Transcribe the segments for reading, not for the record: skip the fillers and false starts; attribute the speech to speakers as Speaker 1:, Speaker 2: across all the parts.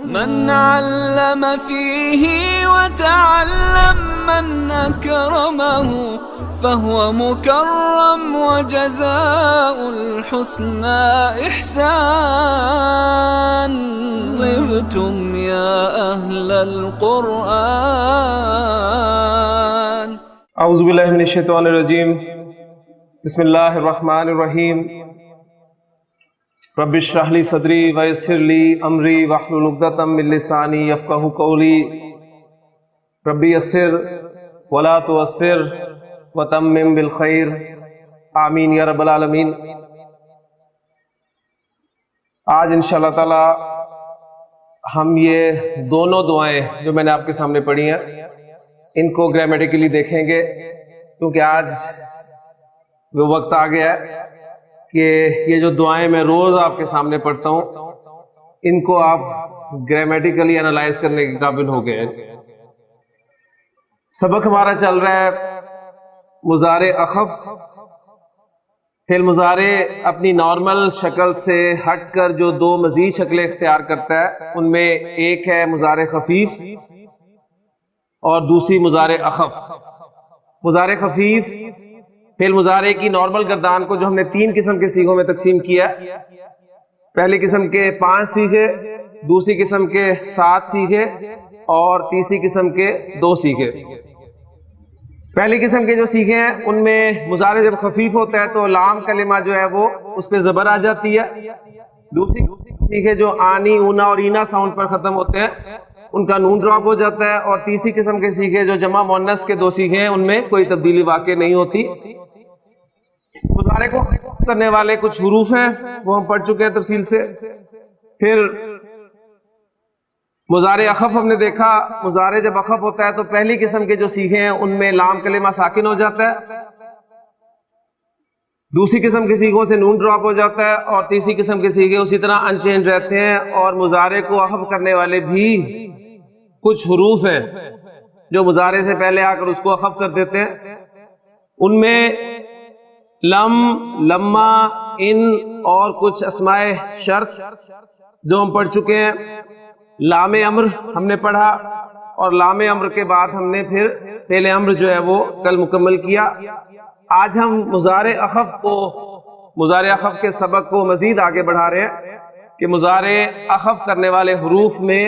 Speaker 1: من علم فيه وتعلم من أكرمه فهو مكرم وجزاء الحسنى إحسان. طبتم يا أهل القرآن.
Speaker 2: اعوذ باللہ من الشیطان الرجیم. بسم اللہ الرحمن الرحیم. رب اشرح لی صدری ویسر لی امری واحلل عقدۃ من لسانی یفقہوا قولی. رب یسر ولا تعسر وتمم بالخیر. آمین یا رب العالمین. آج انشاءاللہ تعالی ہم یہ دونوں دعائیں جو میں نے آپ کے سامنے پڑھی ہیں ان کو گرامیٹیکلی دیکھیں گے، کیونکہ آج وہ وقت آ گیا ہے کہ یہ جو دعائیں میں روز آپ کے سامنے پڑھتا ہوں ان کو آپ گرامیٹیکلی انالائز کرنے کے قابل ہو گئے ہیں. سبق ہمارا چل رہا ہے مضارع اخف. فعل مضارع اپنی نارمل شکل سے ہٹ کر جو دو مزید شکلیں اختیار کرتا ہے ان میں ایک ہے مضارع خفیف اور دوسری مضارع اخف. مضارع خفیف فعل مضارع کی نارمل گردان کو جو ہم نے 3 قسم کے صیغوں میں تقسیم کیا. پہلی قسم کے 5 صیغے، دوسری قسم کے 7 صیغے اور تیسری قسم کے 2 صیغے. پہلی قسم کے جو صیغے ہیں ان میں مضارع جب خفیف ہوتا ہے تو لام کلمہ جو ہے وہ اس پہ زبر آ جاتی ہے. دوسری صیغے جو آنی، اونا اور اینا ساؤنڈ پر ختم ہوتے ہیں ان کا نون ڈراپ ہو جاتا ہے. اور تیسری قسم کے صیغے جو جمع مؤنث کے 2 صیغے ہیں ان میں کوئی تبدیلی واقع نہیں ہوتی. مضارع کو کرنے والے کچھ حروف ہیں وہ ہم پڑھ چکے ہیں تفصیل سے. پھر مضارع اخف ہم نے دیکھا. مضارع جب اخف ہوتا ہے تو پہلی قسم کے جو صیغے ہیں ان میں لام کلمہ ساکن ہو جاتا ہے، دوسری قسم کے صیغوں سے نون ڈراپ ہو جاتا ہے اور تیسری قسم کے صیغے اسی طرح ان چینج رہتے ہیں. اور مضارع کو اخف کرنے والے بھی کچھ حروف ہیں جو مضارع سے پہلے آ کر اس کو اخف کر دیتے ہیں. ان میں لم، لما، ان اور کچھ اسماء شرط جو ہم پڑھ چکے ہیں. لام امر ہم نے پڑھا اور لام امر کے بعد ہم نے پھر فعل امر جو ہے وہ کل مکمل کیا. آج ہم مضارع اخف کے سبق کو مزید آگے بڑھا رہے ہیں کہ مضارع اخف کرنے والے حروف میں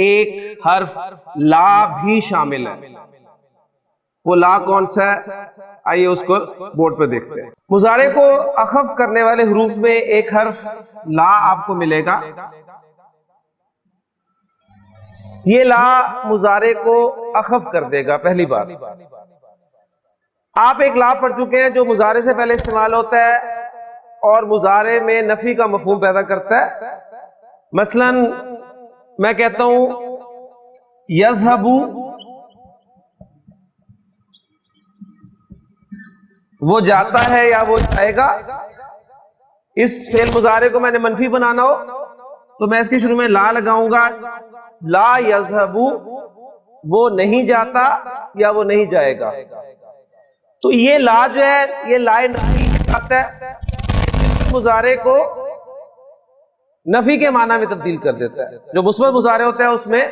Speaker 2: ایک حرف لا بھی شامل ہے. وہ لا کون سا ہے؟ آئیے اس کو بورڈ پہ دیکھتے ہیں. مضارع کو اخف کرنے والے حروف میں ایک حرف لا آپ کو ملے گا. یہ لا مضارع کو اخف کر دے گا. پہلی بات آپ ایک لا پڑھ چکے ہیں جو مضارع سے پہلے استعمال ہوتا ہے اور مضارع میں نفی کا مفہوم پیدا کرتا ہے. مثلا میں کہتا ہوں یذهبو، وہ جاتا ہے یا وہ جائے گا. اس فعل مضارع کو میں نے منفی بنانا ہو تو میں اس کے شروع میں لا لگاؤں گا. لا یذهبو، وہ نہیں جاتا یا وہ نہیں جائے گا. تو یہ لا جو ہے یہ لا نفی آتا ہے، مضارع کو نفی کے معنی میں تبدیل کر دیتا ہے. جو مثبت مضارع ہوتا ہے اس میں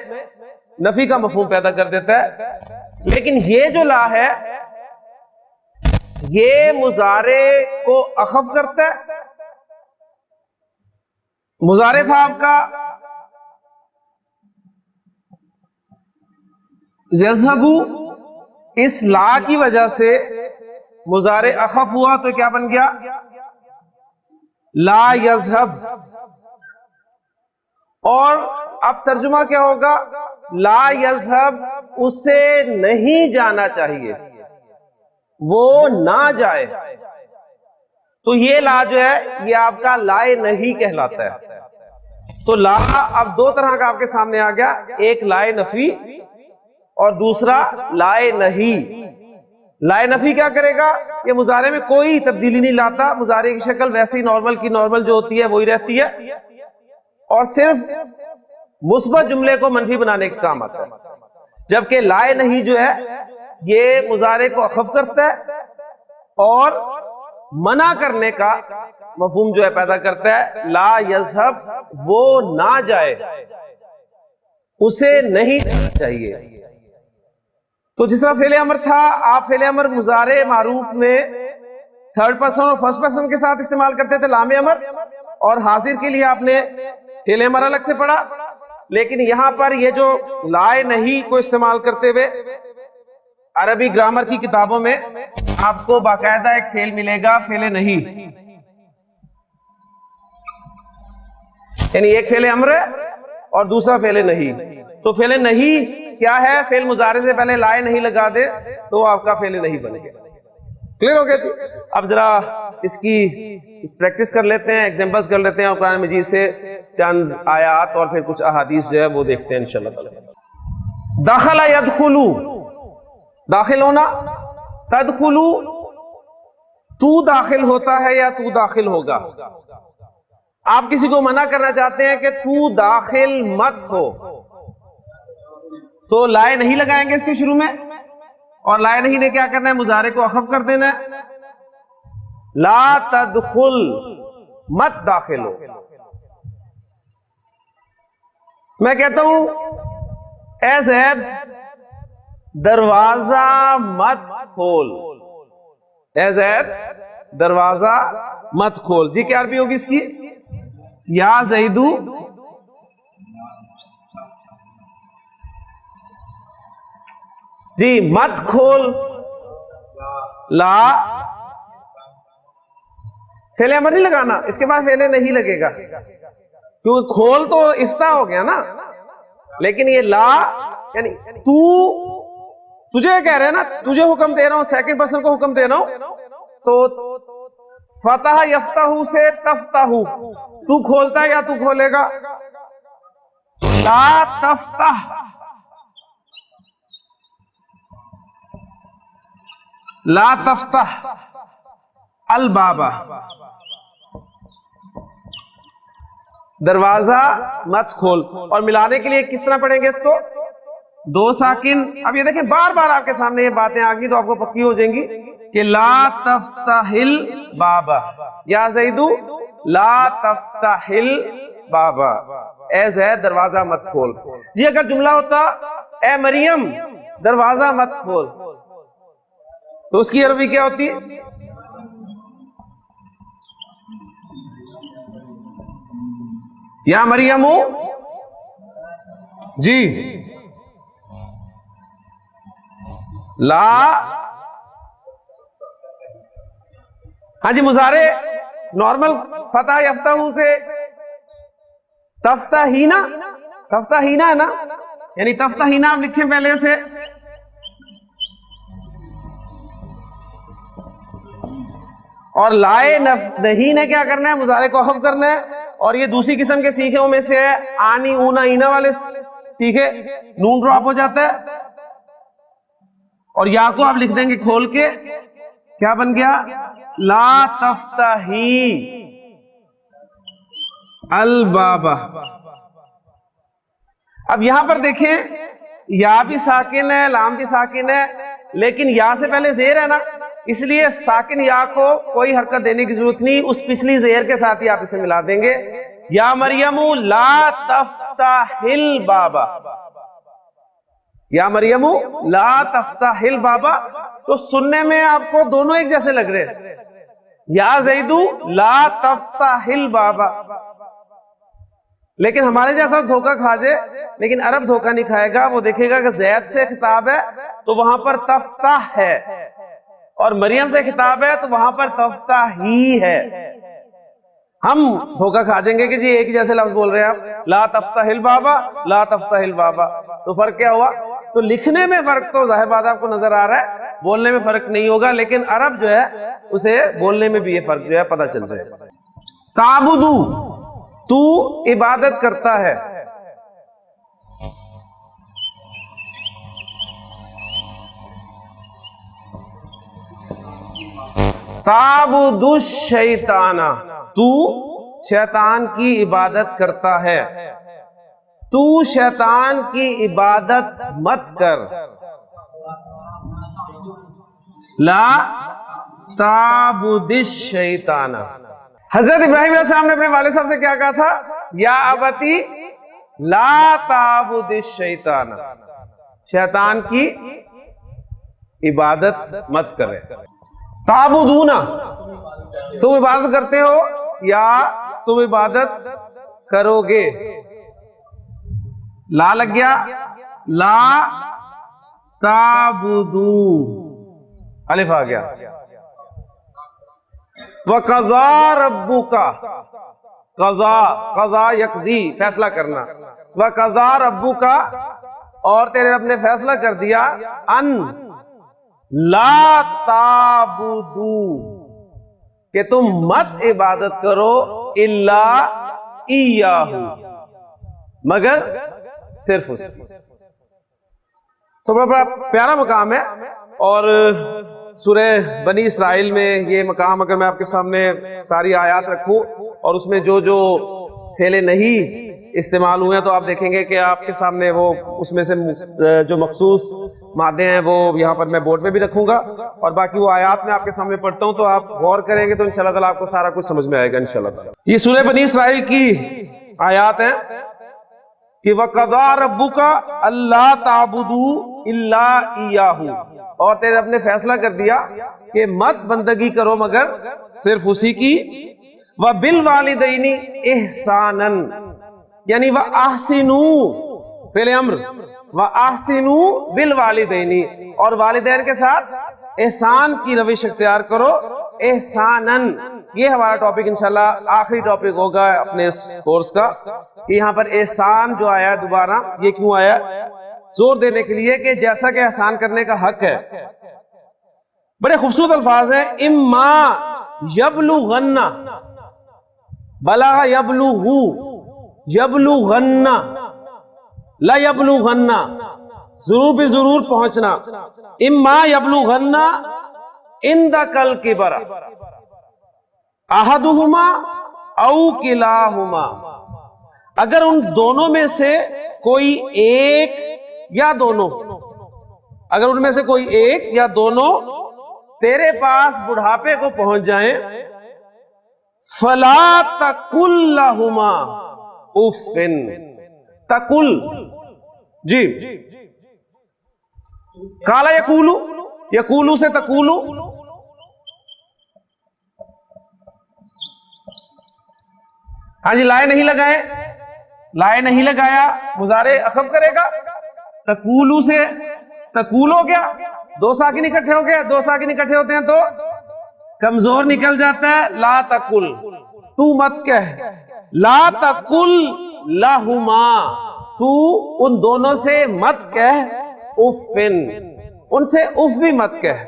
Speaker 2: نفی کا مفہوم پیدا کر دیتا ہے. لیکن یہ جو لا ہے یہ مضارع کو اخف کرتا ہے. مضارع تھا آپ کا یذهبو، اس لا کی وجہ سے مضارع اخف ہوا تو کیا بن گیا؟ لا یذهب. اور اب ترجمہ کیا ہوگا؟ لا یذهب، اسے نہیں جانا چاہیے، وہ نہ جائے. تو یہ لا جو ہے یہ آپ کا لا نہیں کہلاتا ہے. تو لا اب 2 طرح کا آپ کے سامنے آ گیا، ایک لا نفی اور دوسرا لا نہیں. لا نفی کیا کرے گا؟ یہ مضارع میں کوئی تبدیلی نہیں لاتا. مضارع کی شکل ویسے ہی نارمل کی نارمل جو ہوتی ہے وہی رہتی ہے اور صرف مثبت جملے کو منفی بنانے کا کام آتا ہے. جبکہ لا نہیں جو ہے یہ مضارع کو اخف کرتا ہے اور منع کرنے کا مفہوم جو ہے پیدا کرتا ہے. لا یذهب، وہ نہ جائے. اسے نہیں چاہیے. تو جس طرح فعل امر تھا، آپ فعل امر مضارع معروف میں تھرڈ پرسن اور فرسٹ پرسن کے ساتھ استعمال کرتے تھے لام امر، اور حاضر کے لیے آپ نے فعل امر الگ سے پڑھا. لیکن یہاں پر یہ جو لائے نہیں کو استعمال کرتے ہوئے عربی گرامر کی کتابوں میں آپ کو باقاعدہ ایک فعل ملے گا، فعل نہیں. یعنی ایک فعل امر ہے اور دوسرا فعل نہیں. تو فعل نہیں کیا ہے؟ فعل مضارع سے پہلے لائے نہیں لگا دے تو آپ کا فعل نہیں بنے گا. کلیئر ہو گیا جی؟ اب ذرا اس کی پریکٹس کر لیتے ہیں، ایگزامپلز کر لیتے ہیں، اور قرآن مجید سے چند آیات اور پھر کچھ احادیث جو ہے وہ دیکھتے ہیں انشاءاللہ. دخل یدخلو، داخل ہونا. تدخلو، تو داخل ہوتا ہے یا تو داخل ہوگا. آپ کسی کو منع کرنا چاہتے ہیں کہ تو داخل مت ہو، تو لائے نہیں لگائیں گے اس کے شروع میں، اور لائے نہیں نے کیا کرنا ہے؟ مضارع کو اخف کر دینا ہے. لا تدخل، مت داخل ہو. میں کہتا ہوں اے زید دروازہ مت کھول، اے زید دروازہ مت کھول. جی کیا عربی ہوگی اس کی؟ یا زیدو جی مت کھول. لا فعل امر نہیں لگانا، اس کے بعد فعل نہیں لگے گا کیونکہ کھول تو افتاح ہو گیا نا. لیکن یہ لا یعنی تو، تجھے کہہ رہے ہیں نا، تجھے حکم دے رہا ہوں، سیکنڈ پرسن کو حکم دے رہا ہوں. تو فتح یفتح سے تفتح، تو کھولتا ہے یا تو کھولے گا؟ لا تفتح، لا تفتح البابا، دروازہ مت کھول. اور ملانے کے لیے کس طرح پڑھیں گے اس کو؟ دو ساکن. اب یہ دیکھیں بار بار آپ کے سامنے یہ باتیں آ گئی تو آپ کو پکی ہو جائیں گی کہ لا تفتح البابا، یا زیدو لا تفتح البابا، اے زید دروازہ مت کھول. جی اگر جملہ ہوتا اے مریم دروازہ مت کھول، تو اس کی عربی کیا ہوتی؟ یا مریم جی لا. ہاں جی مضارع نارمل فتح یفتح سے تفتحینا، تفتحینا ہے نا، یعنی تفتحینا آپ لکھیں پہلے سے. اور لائے نہیں نے کیا کرنا ہے؟ مضارع کو اخف کرنا ہے. اور یہ دوسری قسم کے سیکھوں میں سے ہے، آنی اونا اینا والے سیکھے، نون ڈراپ ہو جاتا ہے اور یا کو آپ لکھ دیں گے کھول کے. کیا بن گیا؟ لا تفتحی البابا. اب یہاں پر دیکھیں یا بھی ساکن ہے، لام بھی ساکن ہے، لیکن یا سے پہلے زیر ہے نا، اس لیے ساکن یا کو کوئی حرکت دینے کی ضرورت نہیں، اس پچھلی زیر کے ساتھ ہی آپ اسے ملا دیں گے. یا مریم لا تفتح البابا، یا مریم لا تفتح البابا. تو سننے میں آپ کو دونوں ایک جیسے لگ رہے ہیں. یا زیدو لا تفتح البابا، لیکن ہمارے جیسا دھوکہ کھا جائے، لیکن عرب دھوکہ نہیں کھائے گا. وہ دیکھے گا کہ زید سے خطاب ہے تو وہاں پر تفتح ہے، اور مریم سے خطاب ہے تو وہاں پر تفتح ہی ہے. ہم دھوکہ کھا جائیں گے کہ جی ایک جیسے لفظ بول رہے ہیں آپ، لا تفتح البابا لا تفتح البابا. تو فرق کیا ہوا؟ تو لکھنے میں فرق تو ظاہر بات آپ کو نظر آ رہا ہے، بولنے میں فرق نہیں ہوگا، لیکن عرب جو ہے اسے بولنے میں بھی یہ فرق جو ہے پتہ چل جائے. تعبدو، تو عبادت کرتا ہے. تعبد الشیطان، تو شیطان کی عبادت کرتا ہے. تو شیطان کی عبادت مت کر. لا تعبد الشیطان. حضرت ابراہیم علیہ السلام نے اپنے والد صاحب سے کیا کہا تھا؟ یا ابتی لا تعبد الشیطان، شیطان کی عبادت مت کرے. تعبدون، تم عبادت کرتے ہو یا تم عبادت کرو گے. لا لگ گیا، لا تعبدو، الف آ گیا. وَقَضَىٰ رَبُّكَ، قضا، قضا یقضی فیصلہ کرنا. وَقَضَىٰ رَبُّكَ، اور تیرے رب نے فیصلہ کر دیا، ان لا تعبدو، کہ تم مت عبادت کرو، الا ایاہ، مگر صرف اس کی. تو بڑا پیارا مقام ہے. اور سورہ بنی اسرائیل میں یہ مقام اگر میں آپ کے سامنے ساری آیات رکھوں اور اس میں جو جو فعل نہیں استعمال ہوئے ہیں تو آپ دیکھیں گے کہ آپ کے سامنے وہ اس میں سے جو مخصوص مادے ہیں وہ یہاں پر میں بورڈ پہ بھی رکھوں گا، اور باقی وہ آیات میں آپ کے سامنے پڑھتا ہوں تو آپ غور کریں گے تو انشاءاللہ تعالیٰ آپ کو سارا کچھ سمجھ میں آئے گا انشاءاللہ. یہ سورہ بنی اسرائیل کی آیات ہیں کہ وَقَضَىٰ رَبُّكَ أَلَّا تَعْبُدُوا إِلَّا إِيَّاهُ، اور تیرے رب نے فیصلہ کر دیا کہ مت بندگی کرو مگر صرف اسی کی. وَبِالْوَالِدَيْنِ إِحْسَانًا، یعنی وَأَحْسِنُوا فعل امر، وَأَحْسِنُوا بِالْوَالِدَيْنِ، اور والدین کے ساتھ احسان کی روش اختیار کرو. احساناً، یہ ہمارا ٹاپک انشاءاللہ آخری ٹاپک ہوگا اپنے اس کورس کا. یہاں پر احسان جو آیا دوبارہ، یہ کیوں آیا؟ زور دینے کے لیے کہ جیسا کہ احسان کرنے کا حق ہے. بڑے خوبصورت الفاظ ہیں. اما یبلغن، بلغ یبلغ، یبلغن، لا یبلغن، ضرور بھی ضرور پہنچنا. اما یبلغن عندک الکبر احدہما او کلاہما، اگر ان دونوں میں سے کوئی ایک یا دونوں، اگر ان میں سے کوئی ایک یا دونوں تیرے پاس بڑھاپے کو پہنچ جائیں، فلا تقل لہما اف، تقل جی کالا یقولو، یقولو سے تقولو، ہاں جی لائے نہیں لگائے، لائے نہیں لگایا مضارع اخف کرے گا. تقولو سے تقول ہو گیا، دو ساکن اکٹھے ہو گئے، دو ساکن اکٹھے ہوتے ہیں تو کمزور نکل جاتا ہے. لا تقل، تو مت کہہ. لا تقل لہما، تو ان دونوں سے مت کہہ. افن، ان سے اف بھی مت کہہ.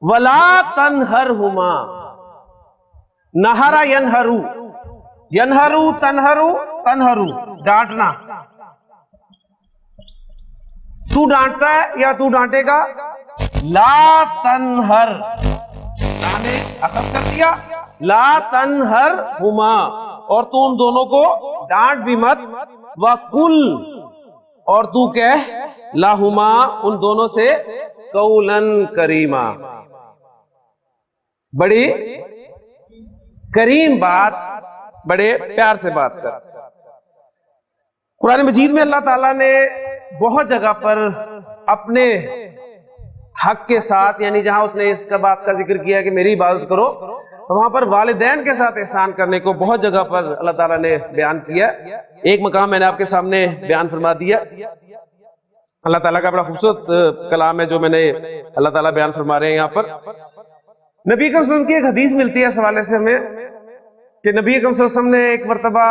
Speaker 2: ولا تنہرہما، نہرا ینہرو، ینہرو تنہرو، تنہرو ڈانٹنا. تو ڈانٹتا ہے یا تو ڈانٹے گا. لا تنہر، نے اخف کر دیا. لا تنہرہما، اور تو ان دونوں کو ڈانٹ بھی مت. وقل، اور تو کہہ لہما، ان دونوں سے قولا کریما، بڑی کریم بات، بڑے پیار سے بات کر. قرآن مجید میں اللہ تعالیٰ نے بہت جگہ پر اپنے حق کے ساتھ، یعنی جہاں اس نے اس کا بات کا ذکر کیا کہ میری عبادت کرو، تو وہاں پر والدین کے ساتھ احسان کرنے کو بہت جگہ پر اللہ تعالیٰ نے بیان کیا. ایک مقام میں نے آپ کے سامنے بیان فرما دیا. اللہ تعالیٰ کا بڑا خوبصورت کلام ہے جو میں نے اللہ تعالیٰ بیان فرما رہے ہیں یہاں پر. نبی اکرم صلی اللہ علیہ وسلم کی ایک حدیث ملتی ہے اس حوالے سے ہمیں کہ نبی اکرم صلی اللہ علیہ وسلم نے ایک مرتبہ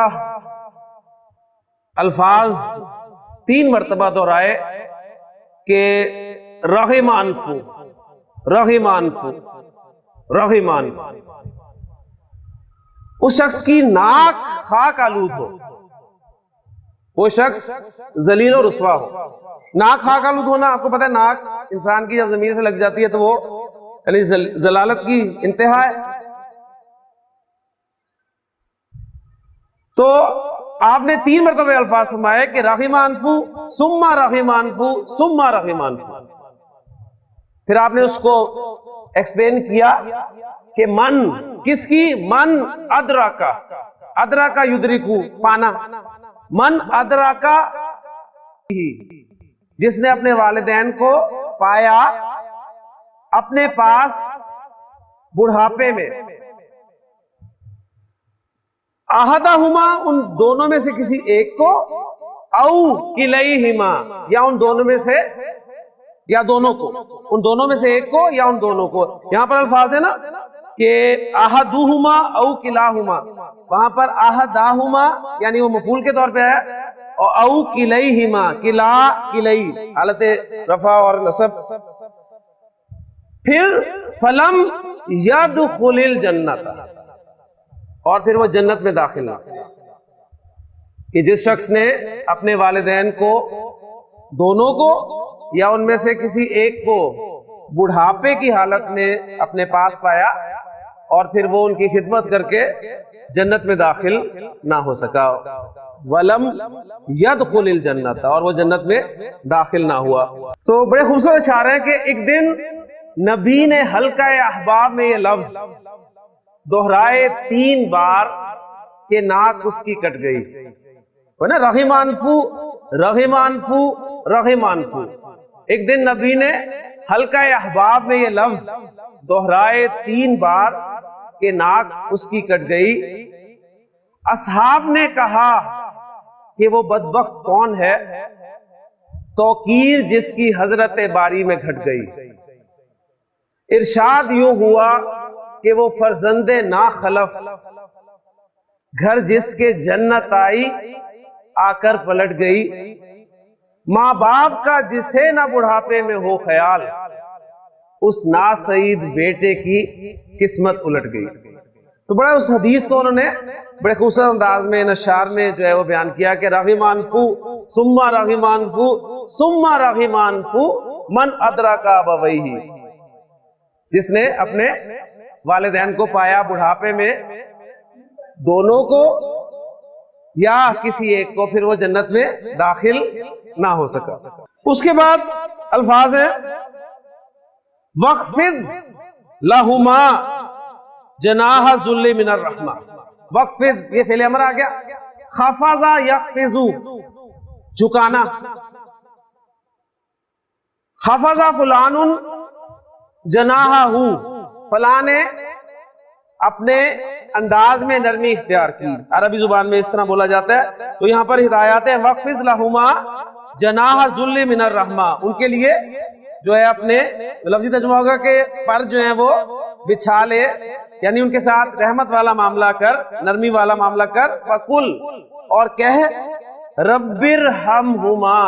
Speaker 2: الفاظ 3 مرتبہ دہرائے کہ رغم انفو، رغم انفو، رغم انفو. اس شخص کی ناک خاک آلود ہو، وہ شخص ذلیل و رسوا ہو. ناک خاک آلود ہونا، آپ کو پتہ ہے ناک انسان کی جب زمین سے لگ جاتی ہے تو وہ یعنی ضلالت کی انتہا ہے. تو آپ نے 3 مرتبہ الفاظ فرمائے کہ رغم انفو، ثم رغم انفو، ثم رغم انفو. پھر آپ نے اس کو ایکسپلین کیا کہ من، کس کی؟ من ادراکا، ادراکا یدرکو، پانا. من ادرکا، جس نے اپنے والدین کو پایا اپنے پاس بڑھاپے میں، احدہما، ان دونوں میں سے کسی ایک کو، او کلیہما، یا ان دونوں میں سے، یا دونوں کو، ان دونوں میں سے ایک کو یا ان دونوں کو. یہاں پر الفاظ ہے نا کہ احدہما او کلاہما، وہاں پر احدہما یعنی وہ مفعول کے طور پہ ہے، اور او کلیہما، کلا کلی حالت رفع اور نصب. پھر فلم یدخل الجنت، اور پھر وہ جنت میں داخل نہ، کہ جس شخص نے اپنے والدین کو، دونوں کو یا ان میں سے کسی ایک کو، بڑھاپے کی حالت میں اپنے پاس پایا اور پھر وہ ان کی خدمت کر کے جنت میں داخل نہ ہو سکا، وَلَمْ يَدْخُلِ الْجَنَّةَ، اور وہ جنت میں داخل نہ ہوا. تو بڑے خوبصورت اشارہ ہے کہ ایک دن نبی نے حلقہ احباب میں یہ لفظ دہرائے 3 بار کہ ناک اس کی کٹ گئی، نا رغم انفو رغم انفو رغم انفو. ایک دن نبی نے حلقہ احباب میں یہ لفظ دہرائے 3 بار کہ ناک اس کی کٹ گئی. اصحاب نے کہا کہ وہ بدبخت کون ہے، توقیر جس کی حضرت باری میں گھٹ گئی. ارشاد یوں ہوا کہ وہ فرزند ناخلف، گھر جس کے جنت آئی آ کر پلٹ گئی. ماں باپ کا جسے نہ بڑھاپے میں ہو خیال، اس ناسعید بیٹے کی قسمت الٹ گئی. تو بڑا اس حدیث کو انہوں نے بڑے خوبصورت انداز میں نشار میں جو ہے وہ بیان کیا کہ رغمان فو ثم رغمان فو ثم رغمان فو من ادرکا ابویہ، جس نے اپنے والدین کو پایا بڑھاپے میں، دونوں کو یا کسی ایک کو، پھر وہ جنت میں داخل نہ ہو سکا. اس کے بعد الفاظ ہیں وَاخْفِضْ لَهُمَا جناح الذل من الرحمہ. وَاخْفِضْ یہ فعل امر آ گیا، خفض یخفض جھکانا. خفض فلان جناحہ، فلاں نے اپنے انداز میں نرمی اختیار کی. عربی زبان میں اس طرح بولا جاتا ہے. تو یہاں پر ہدایات ہے وَاخْفِضْ لَهُمَا جناح الذل من الرحمہ، ان کے لیے جو ہے اپنے لفظی ترجمہ ہوگا کہ پر جو ہیں وہ بچھا لے، یعنی ان کے ساتھ رحمت والا معاملہ کر، نرمی والا معاملہ کر. وَقُلْ، اور کہہ، رَبِّ ارْحَمْهُمَا،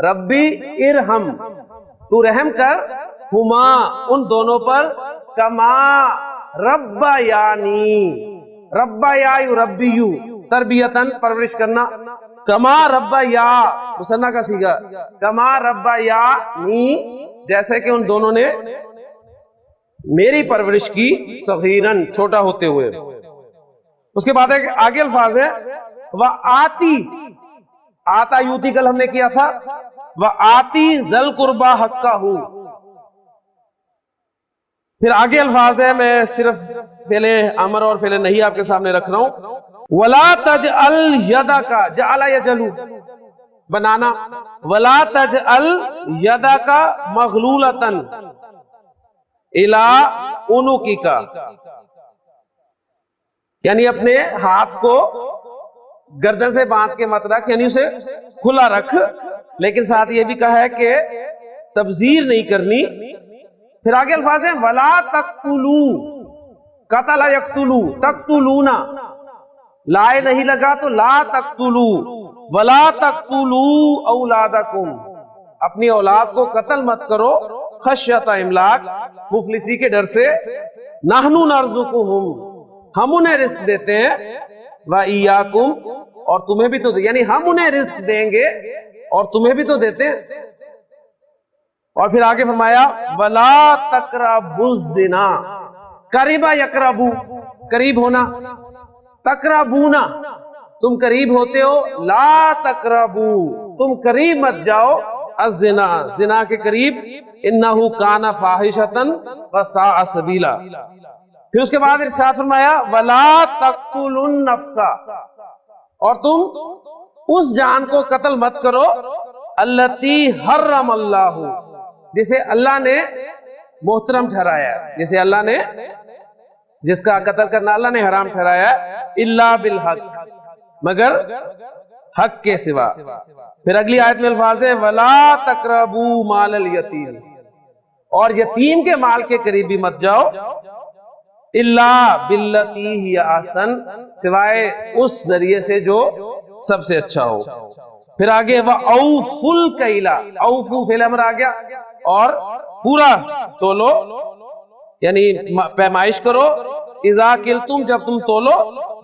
Speaker 2: ربی ارحم، تو رحم کر، ہما ان دونوں پر، کما ربا یعنی، ربا یا یربیو تربیتاً پرورش کرنا، کما ربا یا مثنیٰ کا صیغہ، کما ربا یا نی جیسے کہ ان دونوں نے میری پرورش کی، صغیراً چھوٹا ہوتے ہوئے. اس کے بعد آگے الفاظ ہے وَآتی، آتا یوتی کل ہم نے کیا تھا، وَآتی ذَل قُرْبَى حَقَّهُ. پھر آگے الفاظ ہے، میں صرف فعل امر اور فعل نہیں آپ کے سامنے رکھ رہا ہوں. وَلَا تَجْعَلْ يَدَكَ، جَعَلَ يَجْعَلُ بنانا، وَلَا تَجْعَلْ يَدَكَ مَغْلُولَةً إِلَىٰ عُنُقِكَ، یعنی اپنے ہاتھ کو گردن سے باندھ کے مت رکھ، یعنی اسے کھلا رکھ، لیکن ساتھ یہ بھی کہا ہے کہ تبذیر نہیں کرنی. پھر آگے الفاظ ہیں وَلَا تَقْتُلُوا، قَتَلَ يَقْتُلُوا، تَقْتُلُونَ، لائے نہیں لگا تو لا تقتلوا، وَلَا تَقْتُلُوا أَوْلَادَكُمْ، اپنی اولاد کو قتل مت کرو، خشیۃ املاق، مفلسی کے ڈر سے، نَحْنُ نَرْزُقُهُمْ، ہم انہیں رزق دیتے ہیں، وَإِيَّاكُمْ، اور تمہیں بھی تو، یعنی ہم انہیں رزق دیں گے اور تمہیں بھی تو دیتے ہیں. اور پھر آگے فرمایا وَلَا تَقْرَبُوا الزِّنَا، قَرِبَ يَقْرَبُ، قریب ہونا، تقربون تم قریب ہوتے ہو، لا تقربوا تم قریب مت جاؤ، الزنا زنا کے قریب، انہو کان فاحشۃ وساء سبیلا. پھر اس کے بعد ارشاد فرمایا وَلَا تَقْتُلُوا النَّفْسَ، اور تم اس جان کو قتل مت کرو التی حرم اللہ، جسے اللہ نے محترم ٹھہرایا ہے، جسے اللہ نے، جس کا قتل کرنا اللہ نے حرام ٹھہرایا ہے، الا بالحق، مگر حق کے سوا۔ پھر اگلی آیت میں الفاظ ہے ولا تقربوا مال الیتیم، اور یتیم کے مال کے قریب بھی مت جاؤ، الا باللتی ہی احسن، سوائے اس ذریعے سے جو سب سے اچھا ہو۔ پھر آگے وَأَوْفُوا الْكَيْلَ، اوفو فعل امر آ گیا، اور پورا تولو یعنی پیمائش کرو، اذا کلتم جب تم تولو،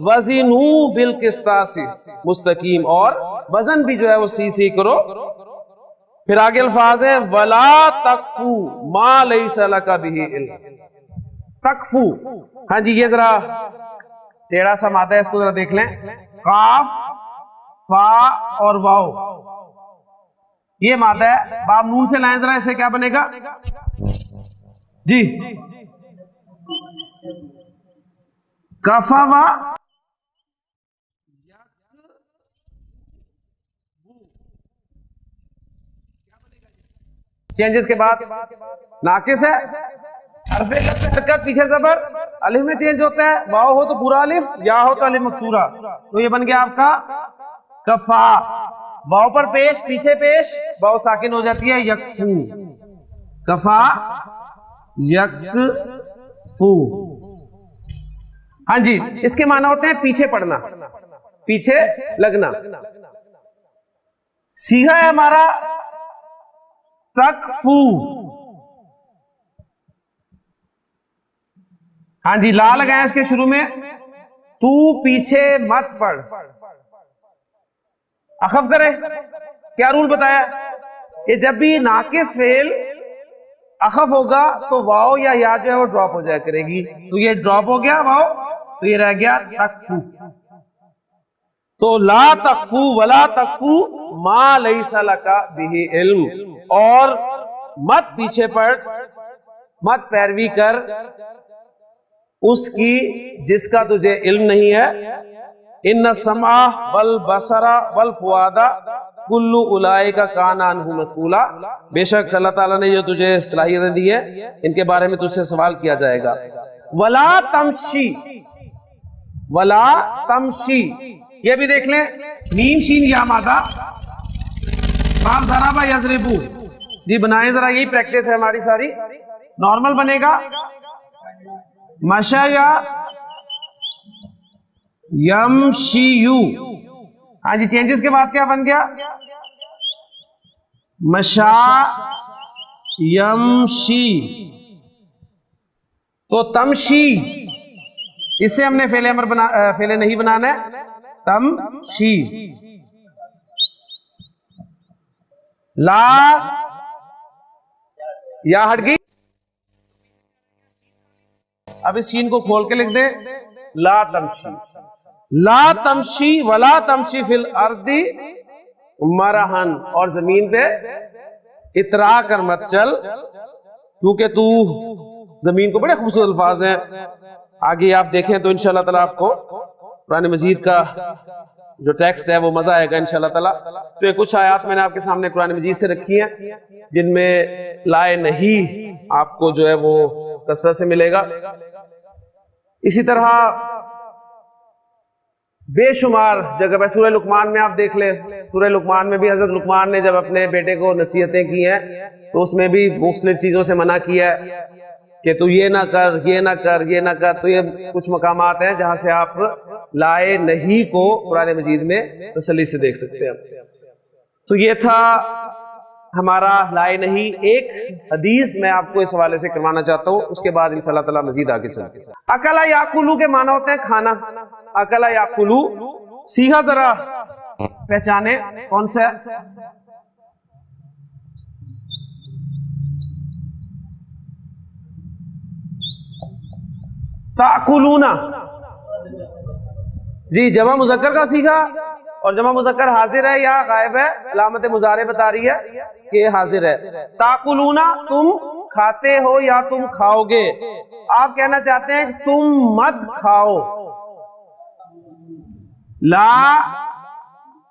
Speaker 2: وزنوا بالقسطاس مستقیم، اور وزن بھی جو ہے وہ سی کرو۔ پھر آگے الفاظ ہے وَلَا تَقْفُوا مَا لَيْسَ لَكَ بِهِ عِلْمٌ، تقفو، ہاں جی یہ ذرا ٹیڑھا سا مادہ ہے، اس کو ذرا دیکھ لیں، قاف فا اور واو، یہ مادہ ہے، باب نون سے لائیں ذرا، اسے کیا بنے گا جی، کفوا چینجز کے بعد ناقص ہے، حرف علت میں حرکت، پیچھے زبر، الف میں چینج ہوتا ہے، واو ہو تو پورا الف، یا ہو تو الف مکسورہ، تو یہ بن گیا آپ کا کفا، واو پر پیش، پیچھے پیش، واو ساکن ہو جاتی ہے یکفو، کفا یکفو۔ ہاں جی اس کے معنی ہوتے ہیں پیچھے پڑنا، پیچھے لگنا۔ سیغہ ہے ہمارا تکفو، ہاں جی لا لگائیں اس کے شروع میں، تو پیچھے مت پڑ، اخف کرے، کیا رول بتایا کہ جب بھی ناقص فعل اخف ہوگا تو واو یا جو ہے وہ ڈراپ ہو جایا کرے گی، تو یہ ڈراپ ہو گیا واو، تو یہ رہ گیا تکفو۔ تو لا تکفو ولا تکفو ما لیس لک بہ علم، اور مت پیچھے پڑ، مت پیروی کر اس کی جس کا تجھے علم نہیں ہے، ان السمع والبصر والفؤاد کل اولئک کان عنہ مسئولا، بے شک اللہ تعالیٰ نے جو تجھے صلاحیتیں دی ہے ان کے بارے میں تجھ سے سوال کیا جائے گا۔ ولا تمشی، ولا تمشی، یہ بھی دیکھ لیں، میم شین یا مادہ، باب ضرب یضرب، جی بنائیں ذرا، یہی پریکٹس ہے ہماری ساری، نارمل بنے گا مشا یا یمشیو، ہاں جی چینجز کے بعد کیا بن گیا مشا یمشی، تو تمشی اس سے ہم نے فعل امر فعل نہیں بنانا ہے، تمشی، لا یا ہٹ گئی، اب اس شین کو کھول کے لکھ دیں، لا تمشی، لا تمشی ولا تمشی فی الارض مرحن، اور زمین پہ اترا کر مت چل، کیونکہ تو زمین کو، بڑے خوبصورت الفاظ ہیں، آگے آپ دیکھیں تو انشاءاللہ تعالیٰ آپ کو قرآن مجید کا جو ٹیکسٹ ہے وہ مزہ آئے گا انشاءاللہ تعالیٰ۔ تو یہ کچھ آیات میں نے آپ کے سامنے قرآن مجید سے رکھی ہیں جن میں لائے نہیں آپ کو جو ہے وہ کثرت سے ملے گا۔ اسی طرح بے شمار جگہ پہ سورہ لقمان میں آپ دیکھ لیں، سورہ لقمان میں بھی حضرت لقمان نے جب اپنے بیٹے کو نصیحتیں کی ہیں تو اس میں بھی مختلف چیزوں سے منع کیا ہے کہ تو یہ نہ کر، یہ نہ کر، یہ نہ کر۔ تو یہ کچھ مقامات ہیں جہاں سے آپ لائے نہیں کو قرآن مجید میں تسلی سے دیکھ سکتے ہیں۔ تو یہ تھا ہمارا لائے نہیں۔ ایک حدیث میں آپ کو اس حوالے سے کروانا چاہتا ہوں، اس کے بعد انشاءاللہ تعالیٰ مزید آگے چلتے ہیں۔ اکلا یاکلو کے معنی ہوتے ہیں کھانا، اکلا یاکلو، سیغہ ذرا پہچانے کون سا ہے؟ تاکلون، جی جمع مذکر کا سیغہ، اور جمع مذکر حاضر ہے یا غائب ہے، علامت مضارع بتا رہی ہے کہ حاضر ہے۔ تاکلون تم کھاتے ہو یا تم کھاؤ گے، آپ کہنا چاہتے ہیں کہ تم مت کھاؤ، لا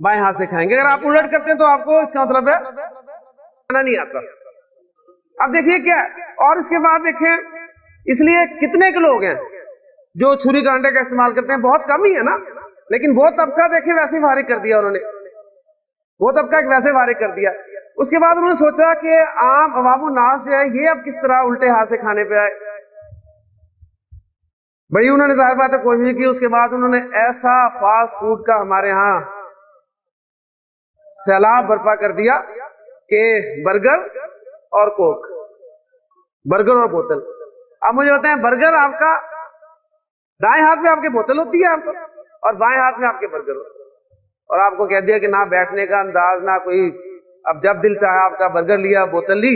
Speaker 2: بائیں ہاتھ سے کھائیں گے. اگر آپ الٹ کرتے ہیں تو آپ کو اس کا مطلب ہے کھانا نہیں آتا. اب دیکھیے کیا اور اس کے بعد دیکھیں, اس لیے کتنے کے لوگ ہیں جو چھری کانٹے کا استعمال کرتے ہیں, بہت کم ہی ہے نا, لیکن وہ طبقہ دیکھیں ویسے ہی فارغ کر دیا انہوں نے, وہ طبقہ ایک ویسے فارغ کر دیا. اس کے بعد انہوں نے سوچا کہ عام عوام الناس جو ہے یہ اب کس طرح الٹے ہاتھ سے کھانے پہ آئے, بڑی انہوں نے ظاہر بات ہے کوشش کی. اس کے بعد انہوں نے ایسا فاسٹ فوڈ کا ہمارے ہاں سیلاب برپا کر دیا کہ برگر اور کوک, برگر اور بوتل. اب مجھے بتائیں, برگر آپ کا دائیں ہاتھ میں آپ کی بوتل ہوتی ہے آپ کو, اور بائیں ہاتھ میں آپ کے برگر ہوتے ہیں, اور آپ کو کہہ دیا کہ نہ بیٹھنے کا انداز نہ کوئی, اب جب دل چاہا آپ کا برگر لیا, بوتل لی,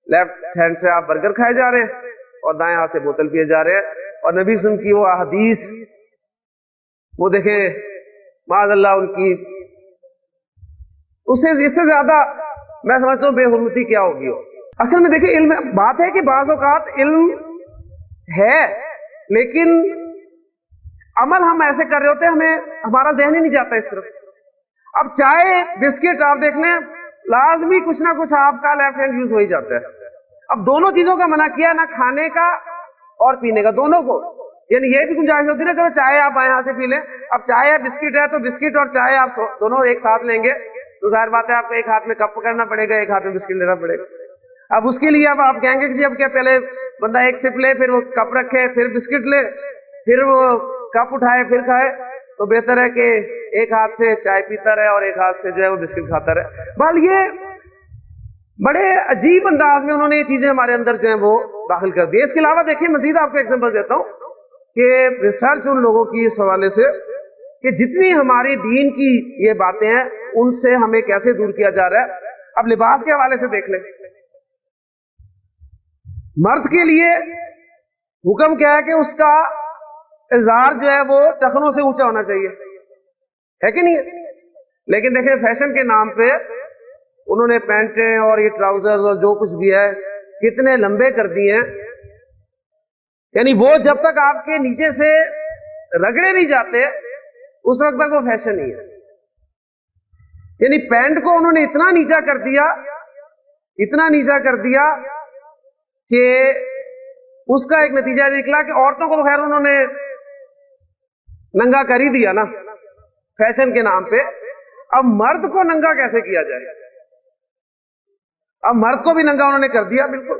Speaker 2: لیفٹ ہینڈ سے آپ برگر کھائے جا رہے ہیں اور دائیں ہاتھ سے بوتل پیے جا رہے ہیں. اور نبی سن کی وہ حدیث, وہ دیکھیں معاذ اللہ ان کی, اس سے زیادہ میں سمجھتا ہوں بے حرمتی کیا ہوگی. اصل میں دیکھیں علم, بات ہے کہ بعض اوقات علم ہے لیکن عمل ہم ایسے کر رہے ہوتے ہیں, ہمیں ہمارا ذہن ہی نہیں جاتا اس طرف. اب چائے بسکٹ آپ دیکھ لیں, لازمی کچھ نہ کچھ آپ کا لیفٹ ہینڈ یوز ہو ہی جاتا ہے. اب دونوں چیزوں کا منع کیا, نہ کھانے کا اور پینے کا, دونوں کو. یعنی یہ بھی گنجائش ہوتی ہے نا, چلو چائے آپ بائیں ہاتھ سے پی لیں, اب چائے یا بسکٹ ہے تو بسکٹ اور چائے آپ دونوں ایک ساتھ لیں گے تو ظاہر بات ہے آپ کو ایک ہاتھ میں کپ پکڑنا پڑے گا, ایک ہاتھ میں بسکٹ لینا پڑے گا. اب اس کے لیے اب آپ کہیں گے کہ اب کیا پہلے بندہ ایک سپ لے, پھر وہ کپ رکھے, پھر بسکٹ لے, پھر وہ کپ اٹھائے, پھر کھائے, تو بہتر ہے کہ ایک ہاتھ سے چائے پیتا رہے اور ایک ہاتھ سے جو ہے وہ بسکٹ کھاتا رہے. بہرحال یہ بڑے عجیب انداز میں انہوں نے یہ چیزیں ہمارے اندر جو ہیں وہ داخل کر دی. اس کے علاوہ دیکھیں مزید آپ کو ایگزامپل دیتا ہوں کہ ریسرچ ان لوگوں کی اس حوالے سے کہ جتنی ہماری دین کی یہ باتیں ہیں ان سے ہمیں کیسے دور کیا جا رہا ہے. اب لباس کے حوالے سے دیکھ لیں, مرد کے لیے حکم کیا ہے کہ اس کا ازار جو ہے وہ ٹخنوں سے اونچا ہونا چاہیے, ہے کہ نہیں ہے. لیکن دیکھیں فیشن کے نام پہ انہوں نے پینٹیں اور یہ ٹراؤزر اور جو کچھ بھی ہے کتنے لمبے کر دیے ہیں, یعنی وہ جب تک آپ کے نیچے سے رگڑے نہیں جاتے اس وقت تک وہ فیشن نہیں ہے. یعنی پینٹ کو انہوں نے اتنا نیچا کر دیا, اتنا نیچا کر دیا کہ اس کا ایک نتیجہ نکلا کہ عورتوں کو خیر انہوں نے ننگا کر ہی دیا نا فیشن کے نام پہ. اب مرد کو ننگا کیسے کیا جائے, اب مرد کو بھی ننگا انہوں نے کر دیا بالکل.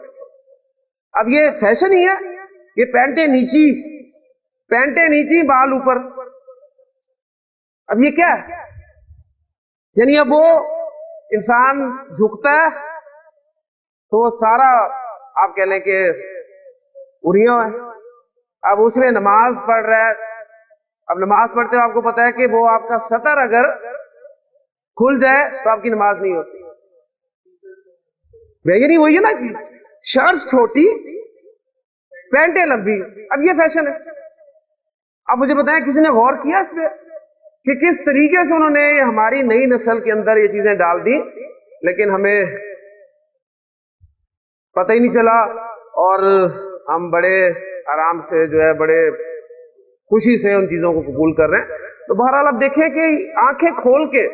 Speaker 2: اب یہ فیشن ہی ہے, یہ پینٹیں نیچی بال اوپر, اب یہ کیا ہے. یعنی اب وہ انسان جھکتا ہے تو وہ سارا آپ کہہ لیں کہ اریاں ہے. اب اس میں نماز پڑھ رہا ہے, اب نماز پڑھتے ہو آپ کو پتا ہے کہ وہ آپ کا سطر اگر کھل جائے تو آپ کی نماز نہیں ہوتی. یعنی وہی ہے نا, شرٹ چھوٹی پینٹیں لمبی, اب یہ فیشن ہے. اب مجھے بتائیں کسی نے غور کیا اس پہ کہ کس طریقے سے انہوں نے ہماری نئی نسل کے اندر یہ چیزیں ڈال دی, لیکن ہمیں پتہ ہی نہیں چلا اور ہم بڑے آرام سے جو ہے بڑے خوشی سے ان چیزوں کو قبول کر رہے ہیں. تو بہرحال اب دیکھیں کہ آنکھیں کھول کے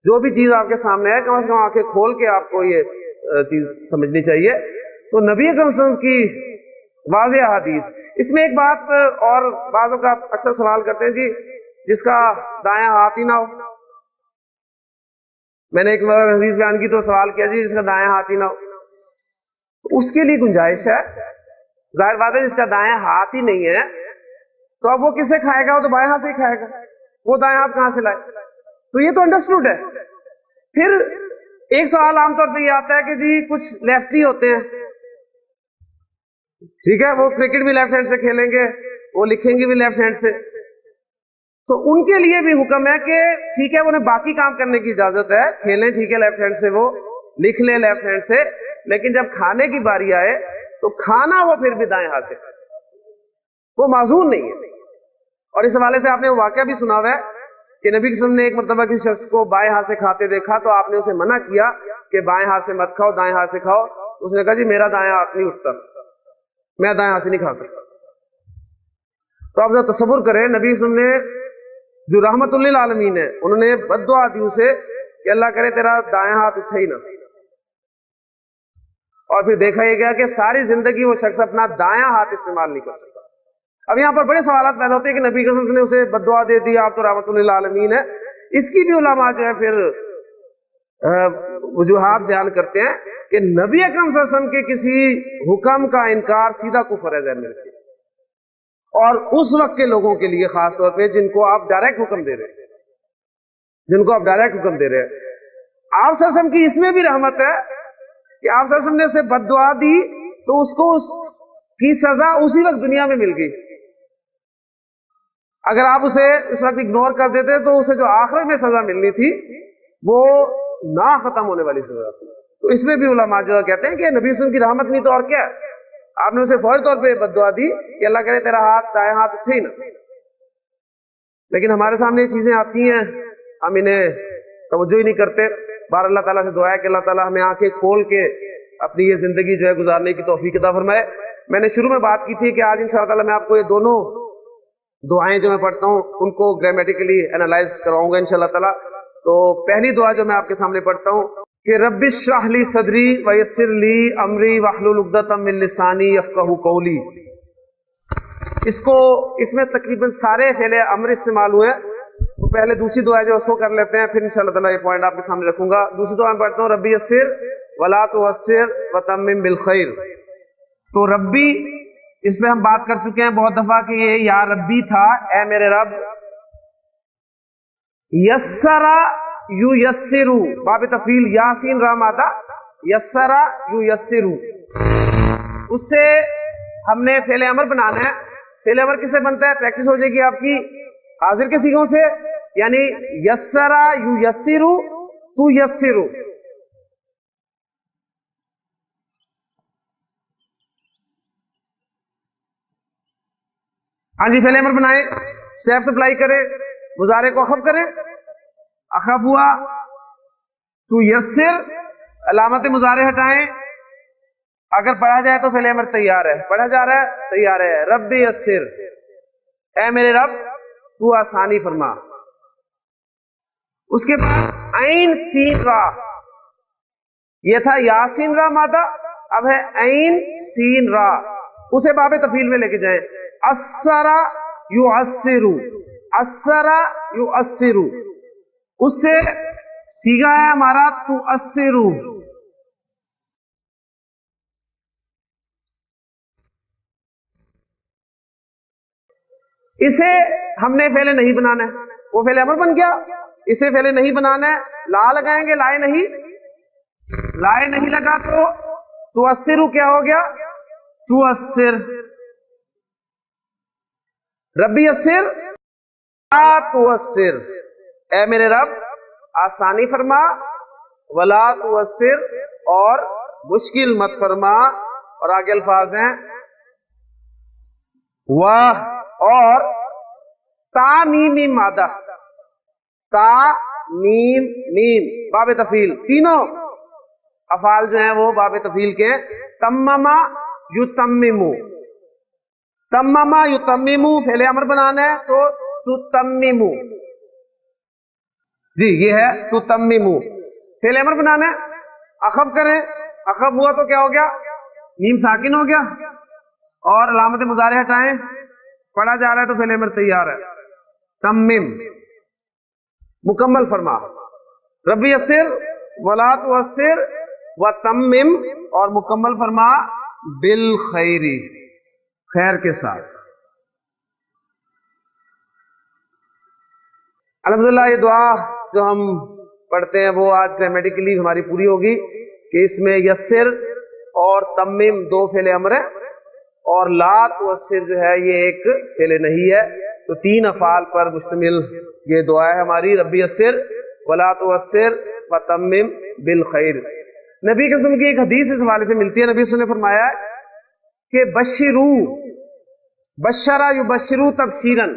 Speaker 2: جو بھی چیز آپ کے سامنے ہے کم از کم آنکھیں کھول کے آپ کو یہ چیز سمجھنی چاہیے. تو نبی اکرم صلی اللہ علیہ وسلم کی واضح حدیث. اس میں ایک بات اور بعضوں کا اکثر سوال کرتے ہیں جی جس کا دایاں ہاتھ ہی نہ ہو. میں نے ایک بار حدیث بیان کی تو سوال کیا جی جس کا دایاں ہاتھ ہی نہ ہو, اس کے لیے گنجائش ہے. ظاہر بات ہے جس کا دایاں ہاتھ ہی نہیں ہے تو اب وہ کس سے کھائے گا, وہ تو بائیں ہاتھ سے ہی کھائے گا, وہ دایاں ہاتھ کہاں سے لائے. تو یہ تو انڈرسٹوڈ ہے. پھر ایک سوال عام طور پہ یہ آتا ہے کہ جی کچھ لیفٹی ہوتے ہیں, ٹھیک ہے, وہ کرکٹ بھی لیفٹ ہینڈ سے کھیلیں گے, وہ لکھیں گے بھی لیفٹ ہینڈ سے, تو ان کے لیے بھی حکم ہے کہ ٹھیک ہے انہیں باقی کام کرنے کی اجازت ہے, کھیلیں ٹھیک ہے لیفٹ ہینڈ سے, وہ لکھ لیں لیفٹ ہینڈ سے, لیکن جب کھانے کی باری آئے تو کھانا وہ پھر بھی دائیں ہاتھ سے, وہ معذور نہیں ہے. اور اس حوالے سے آپ نے وہ واقعہ بھی سنا ہوا ہے کہ نبی صلی اللہ علیہ وسلم نے ایک مرتبہ کسی شخص کو بائیں ہاتھ سے کھاتے دیکھا تو آپ نے اسے منع کیا کہ بائیں ہاتھ سے مت کھاؤ, دائیں ہاتھ سے کھاؤ. اس نے کہا جی میرا دائیں ہاتھ نہیں اٹھتا, میں دائیں ہاتھ سے نہیں کھا سکتا. تو آپ ذرا تصور کریں نبی صلی اللہ علیہ وسلم نے جو رحمت للعالمین ہے، انہوں نے بد دعا دی اسے کہ اللہ کرے تیرا دائیں ہاتھ اٹھے ہی نہ، اور پھر دیکھا یہ گیا کہ ساری زندگی وہ شخص اپنا دایاں ہاتھ استعمال نہیں کر سکتا۔ اب یہاں پر بڑے سوالات پیدا ہوتے ہیں کہ نبی صلی اللہ علیہ وسلم نے اسے بد دعا دے دی، آپ تو رحمت للعالمین ہے۔ اس کی بھی علماء جو ہے پھر وجوہات بیان کرتے ہیں کہ نبی اکرم صلی اللہ علیہ وسلم کے کسی حکم کا انکار سیدھا کفر ہے، ذہن میں رکھیے، اور اس وقت کے لوگوں کے لیے خاص طور پہ جن کو آپ ڈائریکٹ حکم دے رہے ہیں، جن کو آپ ڈائریکٹ حکم دے رہے ہیں۔ آپ صلی اللہ علیہ وسلم کی اس میں بھی رحمت ہے کہ آپ صلی اللہ علیہ وسلم نے اسے بد دعا دی تو اس کو اس کی سزا اسی وقت دنیا میں مل گئی۔ اگر آپ اسے اس وقت اگنور کر دیتے تو اسے جو آخرت میں سزا ملنی تھی وہ نہ ختم ہونے والی سزا تھی۔ تو اس میں بھی علماء جو کہتے ہیں کہ نبی صلی اللہ علیہ وسلم کی رحمت نہیں تو اور کیا ہے، آپ نے اسے فوری طور پہ بد دعا دی کہ اللہ کرے تیرا ہاتھ دائیں ہاتھ اٹھے ہی نہ۔ لیکن ہمارے سامنے یہ چیزیں آتی ہیں، ہم انہیں توجہ ہی نہیں کرتے۔ بار اللہ تعالیٰ سے دعا ہے کہ اللہ تعالیٰ ہمیں آنکھیں کھول کے اپنی یہ زندگی جو ہے گزارنے کی توفیق عطا فرمائے۔ میں نے شروع میں بات کی تھی کہ آج انشاءاللہ تعالیٰ میں آپ کو یہ دونوں دعائیں جو میں پڑھتا ہوں ان کو گرامیٹیکلی انالائز کراؤں گا انشاءاللہ تعالیٰ۔ تو پہلی دعا جو میں آپ کے سامنے پڑھتا ہوں کہ رب اشرح لی صدری ویسر لی امری واحلل عقدۃ من لسانی یفقہوا قولی۔ اس میں تقریباً سارے فعل امر استعمال ہوئے ہیں، تو پہلے دوسری دعا جو اس کو کر لیتے ہیں، پھر انشاءاللہ تعالیٰ یہ پوائنٹ آپ کے سامنے رکھوں گا۔ دوسری دعا میں پڑھتا ہوں ربی یسر ولا تعسر وتمم بالخیر۔ تو ربی، اس پہ ہم بات کر چکے ہیں بہت دفعہ کہ یہ یا ربی تھا، اے میرے رب۔ یسرا یو یسرو، باب تفعیل یاسین را مادہ، یسرا یو یسرو، اس سے ہم نے فعل امر بنانا ہے۔ فعل امر کس سے بنتا ہے؟ پریکٹس ہو جائے گی آپ کی حاضر کے صیغوں سے، یعنی یسرا یو یسرو تو یسرو۔ ہاں جی، فعل امر بنائیں، سیف سپلائی کریں، مضارع کو اخف کریں، اخف ہوا تو یسر، علامت مضارع ہٹائیں، اگر پڑھا جائے تو فعل امر تیار ہے، پڑھا جا رہا ہے تیار ہے۔ رب یسر، اے میرے رب تو آسانی فرما۔ اس کے بعد عین سین را، یہ تھا یاسین را مادہ، اب ہے عین سین را، اسے باب تفعیل میں لے کے جائیں۔ اسرا یعسرو، اسرا یعسرو، اس سے سیگا ہے ہمارا تؤثرو۔ اسے ہم نے فعل نہیں بنانا ہے، وہ فعل امر بن گیا، اسے فعل نہیں بنانا ہے، لا لگائیں گے، لائے نہیں لگا تو تؤثرو کیا ہو گیا؟ تؤثر۔ ربی یسر لا تؤثر، اے میرے رب آسانی فرما، ولا تؤثر اور مشکل مت فرما۔ اور آگے الفاظ ہیں اور تا میم میم مادہ، تا میم میم باب تفعیل، تینوں افعال جو ہیں وہ باب تفعیل کے ہیں۔ تمما یتممو، تمما یتممو فعل امر بنانا ہے تو تتممو، جی یہ ہے تتممو، فعل امر بنانا ہے، اخف کریں، اخف ہوا تو کیا ہو گیا؟ میم ساکن ہو گیا، اور علامت مضارع ہٹائیں، پڑھا جا رہا ہے تو فعل امر تیار ہے۔ تمم، مکمل فرما، ربی یسر ولا تعسر وتمم، اور مکمل فرما بالخیری، خیر کے ساتھ۔ الحمدللہ یہ دعا جو ہم پڑھتے ہیں وہ آج گرامیٹیکلی ہماری پوری ہوگی کہ اس میں یسر اور تمم دو فعل امر ہے، اور لا تؤثر جو ہے یہ ایک فعل نہیں ہے، تو تین افعال پر مشتمل یہ دعا ہے ہماری، ربی یسر ولا تؤثر وتمم بالخیر۔ نبی کے وسلم کی ایک حدیث اس حوالے سے ملتی ہے، نبی صلی اللہ علیہ وسلم نے فرمایا کہ بشرو، بشرا یبشرو تبشیرن،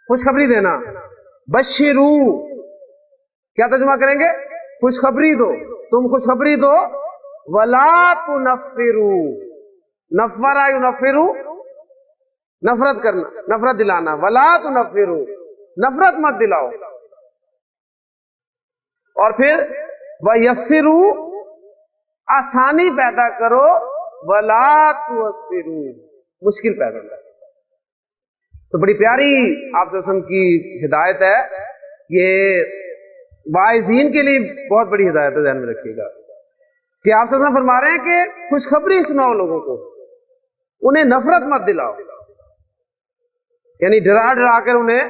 Speaker 2: خوشخبری دینا، بشرو کیا ترجمہ کریں گے؟ خوشخبری دو، تم خوشخبری دو، ولا تنفرو، نفرا ینفرو نفرت کرنا، نفرت دلانا، ولا تنفرو نفرت مت دلاؤ. اور پھر وَيَسِّرُوا آسانی پیدا کرو، وَلَا تُعَسِّرُوا مشکل پیدا کرو. تو بڑی پیاری آپ صلی اللہ علیہ وسلم کی ہدایت ہے. یہ واعظین کے لیے بہت بڑی ہدایت ہے، ذہن میں رکھیے گا کہ آپ صلی اللہ علیہ وسلم فرما رہے ہیں کہ خوشخبری سناؤ لوگوں کو، انہیں نفرت مت دلاؤ. یعنی ڈرا ڈرا کر انہیں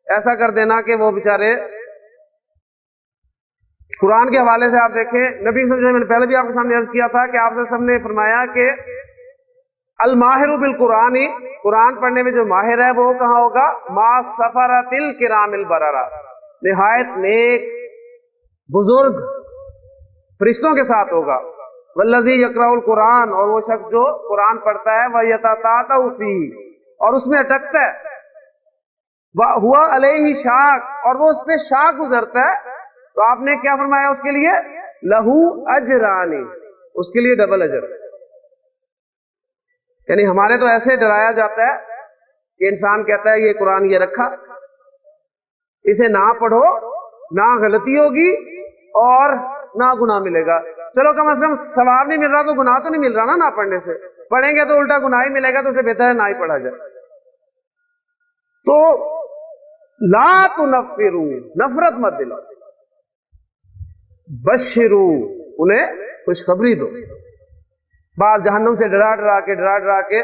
Speaker 2: ایسا کر دینا کہ وہ بیچارے. قرآن کے حوالے سے آپ دیکھیں، نبی صلی اللہ علیہ وسلم نے پہلے بھی آپ کے سامنے عرض کیا تھا کہ آپ صلی اللہ علیہ وسلم نے فرمایا کہ الماہر بالقرآن، قرآن پڑھنے میں جو ماہر ہے وہ کہاں ہوگا؟ ما سفرۃ الکرام البررہ، نہایت نیک بزرگ فرشتوں کے ساتھ ہوگا. والذی یقرأ القرآن، اور وہ شخص جو قرآن پڑھتا ہے، ویتتعتع فیہ، اور اس میں اٹکتا ہے، وہو علیہ شاق، اور وہ اس پہ شاق گزرتا ہے. تو آپ نے کیا فرمایا اس کے لیے؟ لہو اجران، اس کے لیے ڈبل اجر. یعنی ہمارے تو ایسے ڈرایا جاتا ہے کہ انسان کہتا ہے یہ قرآن یہ رکھا، اسے نہ پڑھو، نہ غلطی ہوگی اور نہ گناہ ملے گا. چلو کم از کم ثواب نہیں مل رہا تو گناہ تو نہیں مل رہا نا نہ پڑھنے سے. پڑھیں گے تو الٹا گناہ ہی ملے گا، تو اسے بہتر ہے نہ ہی پڑھا جائے. تو لا تنفروا، نفرت مت دلاؤ. بشروا، انہیں خوشخبری دو. بعض جہنم سے ڈرا ڈرا کے